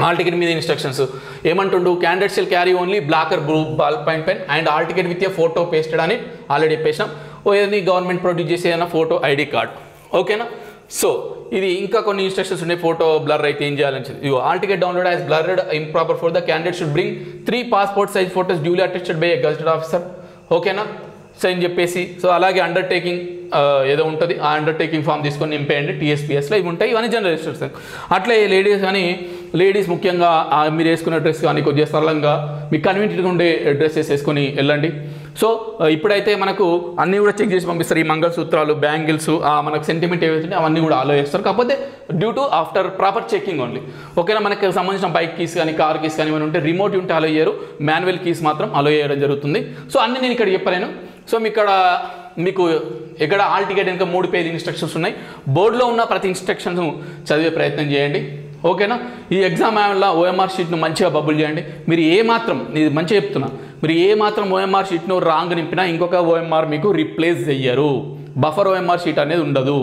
ఆల్ టికెట్ మీద ఇన్స్ట్రక్షన్స్ ఏమంటుండు, candidate shall carry only black or ball point pen and hall ticket with a photo pasted అని ఆల్రెడీ చెప్పేసాం. ఏదైనా గవర్నమెంట్ ప్రొడ్యూస్ చేసే ఏదైనా ఫోటో ID కార్డ్. ఓకేనా, సో ఇది ఇంకా కొన్ని ఇన్స్ట్రక్షన్స్ ఉన్నాయి. ఫోటో బ్లర్ అయితే ఏం చేయాలని చెప్పి, ఇగో hall ticket download as blurred improper for the candidate should bring 3 passport size photos duly attested by a gazetted officer. ఓకేనా, సో అని చెప్పేసి, సో అలాగే అండర్టేకింగ్ ఏదో ఉంటుంది, ఆ అండర్టేకింగ్ ఫామ్ తీసుకొని నింపేయండి. TSPSలో ఇవి ఉంటాయి, ఇవన్నీ జనరల్ ఇన్స్ట్రక్షన్స్. అట్లే లేడీస్ ముఖ్యంగా మీరు వేసుకునే డ్రెస్ కానీ కొద్దిగా సరళంగా మీకు కన్వీనియంట్గా ఉండే డ్రెస్సెస్ వేసుకొని వెళ్ళండి. సో ఇప్పుడైతే మనకు అన్నీ కూడా చెక్ చేసి పంపిస్తారు, ఈ మంగళసూత్రాలు, బ్యాంగిల్స్, మనకు సెంటిమెంట్ ఏవైతే అవన్నీ కూడా అలో చేస్తారు. కాకపోతే due to after proper checking only. ఓకేనా, మనకు సంబంధించిన బైక్ కీస్ కానీ, కార్ కీస్ కానీ ఏమైనా ఉంటే రిమోట్ ఉంటే అలో చేయరు, మాన్యువల్ కీస్ మాత్రం అలో చేయడం జరుగుతుంది. సో అన్నీ నేను ఇక్కడ చెప్పలేను. సో మీకు ఇక్కడ ఆల్ టికెట్ ఇంకా 3 పేజ్ ఇన్స్ట్రక్షన్స్ ఉన్నాయి. బోర్డులో ఉన్న ప్రతి ఇన్స్ట్రక్షన్స్ చదివే ప్రయత్నం చేయండి. ఓకేనా, ఈ ఎగ్జామ్ వల్ల OMR షీట్ను మంచిగా బబుల్ చేయండి. మీరు ఏమాత్రం, ఇది మంచిగా చెప్తున్నా, మీరు ఏ మాత్రం ఓఎంఆర్ షీట్ను రాంగ్ నింపినా ఇంకొక ఓఎంఆర్ మీకు రీప్లేస్ చెయ్యరు. బఫర్ ఓఎంఆర్ షీట్ అనేది ఉండదు.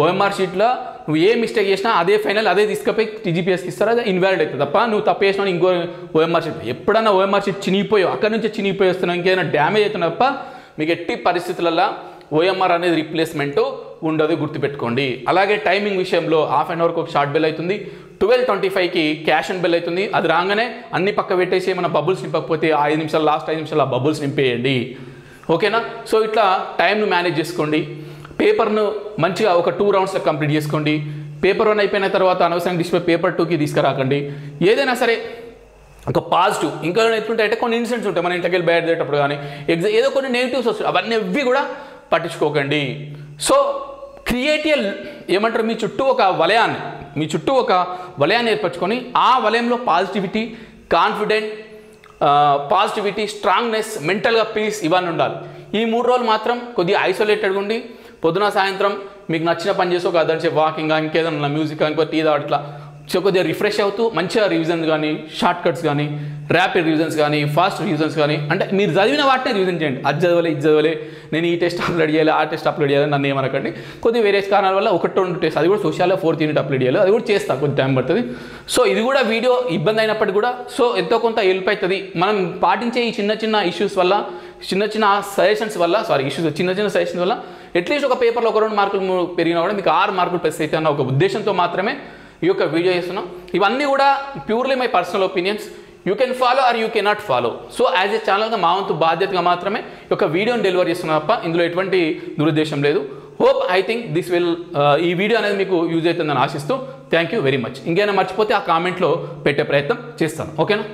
ఓఎంఆర్ షీట్లో నువ్వు ఏ మిస్టేక్ చేసినా అదే ఫైనల్ అదే తీసుకుపోయి టీజీపీఎస్కి ఇస్తారు, అది ఇన్వాలిడ్ అవుతుంది తప్ప నువ్వు తప్పు చేసినా ఇంకో ఓఎంఆర్ షీట్ ఎప్పుడన్నా ఓఎంఆర్ షీట్ చినిగిపోయో అక్కడి నుంచి చినిగిపోయి వస్తున్నావు ఇంకేదైనా డ్యామేజ్ అవుతున్నా తప్ప మీకు ఎట్టి పరిస్థితులలో ఓఎంఆర్ అనేది రీప్లేస్మెంట్ ఉండదు, గుర్తుపెట్టుకోండి. అలాగే టైమింగ్ విషయంలో హాఫ్ అన్ అవర్కి ఒక షార్ట్ బెల్ అవుతుంది, 12:25కి క్యాష్ అండ్ బెల్ అవుతుంది. అది రాగానే అన్ని పక్క పెట్టేసి ఏమైనా బబుల్స్ నింపకపోతే 5 నిమిషాలు లాస్ట్ 5 నిమిషాలు ఆ బబుల్స్ నింపేయండి, ఓకేనా. సో ఇట్లా టైంను మేనేజ్ చేసుకోండి. పేపర్ను మంచిగా ఒక 2 రౌండ్స్లో కంప్లీట్ చేసుకోండి. పేపర్ 1 అయిపోయిన తర్వాత అనవసరంగా డిస్ప్లే పేపర్ 2కి తీసుకురాకండి. ఏదైనా సరే ఒక పాజిటివ్ ఇంకా ఎట్లుంటాయంటే కొన్ని ఇన్సిడెంట్స్ ఉంటాయి మన ఇంటికి వెళ్ళి బయట చేసేటప్పుడు కానీ ఏదో కొన్ని నెగిటివ్స్ వస్తాయి, అవన్నీ ఎవ్వి కూడా పట్టించుకోకండి. సో క్రియేటివ్ ఏమంటారు, మీ చుట్టూ ఒక వలయాన్ని ఏర్పరచుకొని ఆ వలయంలో పాజిటివిటీ, కాన్ఫిడెంట్, స్ట్రాంగ్నెస్, మెంటల్గా పీస్ ఇవన్నీ ఉండాలి. ఈ 3 రోజులు మాత్రం కొద్దిగా ఐసోలేటెడ్గా ఉండి పొద్దున సాయంత్రం మీకు నచ్చిన పని చేసి ఒక అదంటే వాకింగ్ ఇంకేదన్నా మ్యూజిక్ ఇంకో టీ ఇట్లా సో కొద్దిగా రిఫ్రెష్ అవుతూ మంచిగా రివిజన్స్ కానీ, షార్ట్ కట్స్ కానీ, ర్యాపిడ్ రివిజన్స్ కానీ, ఫాస్ట్ రివిజన్స్ కానీ, అంటే మీరు చదివిన వాటినే రివిజన్ చేయండి. అది చదవలే ఇది చదవలే నేను ఈ టెస్ట్ అప్లోడ్ చేయాలి ఆ టెస్ట్ అప్లోడ్ చేయాలి నన్ను ఏమనకండి. కొద్దిగా వేరియస్ కారణాల వల్ల 1-2 టెస్ట్ అది కూడా సోషల్లో 4th యూనిట్ అప్లోడ్ చేయాలి, అది కూడా చేస్తా, కొద్ది టైం పడుతుంది. సో ఇది కూడా వీడియో ఇబ్బంది అయినప్పటికీ కూడా సో ఎంతో కొంత హెల్ప్ అవుతుంది. మనం పాటించే ఈ చిన్న ఇష్యూస్ వల్ల చిన్న సజెషన్స్ వల్ల సజెషన్స్ వల్ల అట్లీస్ట్ ఒక పేపర్లో 1-2 మార్కులు పెరిగినా కూడా మీకు 6 మార్కులు ప్లస్ అయితే అన్న ఒక ఉద్దేశంతో మాత్రమే ఈ యొక్క వీడియో చేస్తున్నాం. ఇవన్నీ కూడా purely my personal opinions, you can follow or you cannot follow. So as a ఛానల్గా మా వంతు బాధ్యతగా మాత్రమే ఈ యొక్క వీడియోని డెలివర్ చేస్తున్నా తప్ప ఇందులో ఎటువంటి దురుద్దేశం లేదు. Hope I think this will ఈ వీడియో అనేది మీకు యూజ్ అవుతుందని ఆశిస్తూ థ్యాంక్ యూ వెరీ మచ్. ఇంకేమైనా మర్చిపోతే ఆ కామెంట్లో పెట్టే ప్రయత్నం చేస్తాను, ఓకేనా.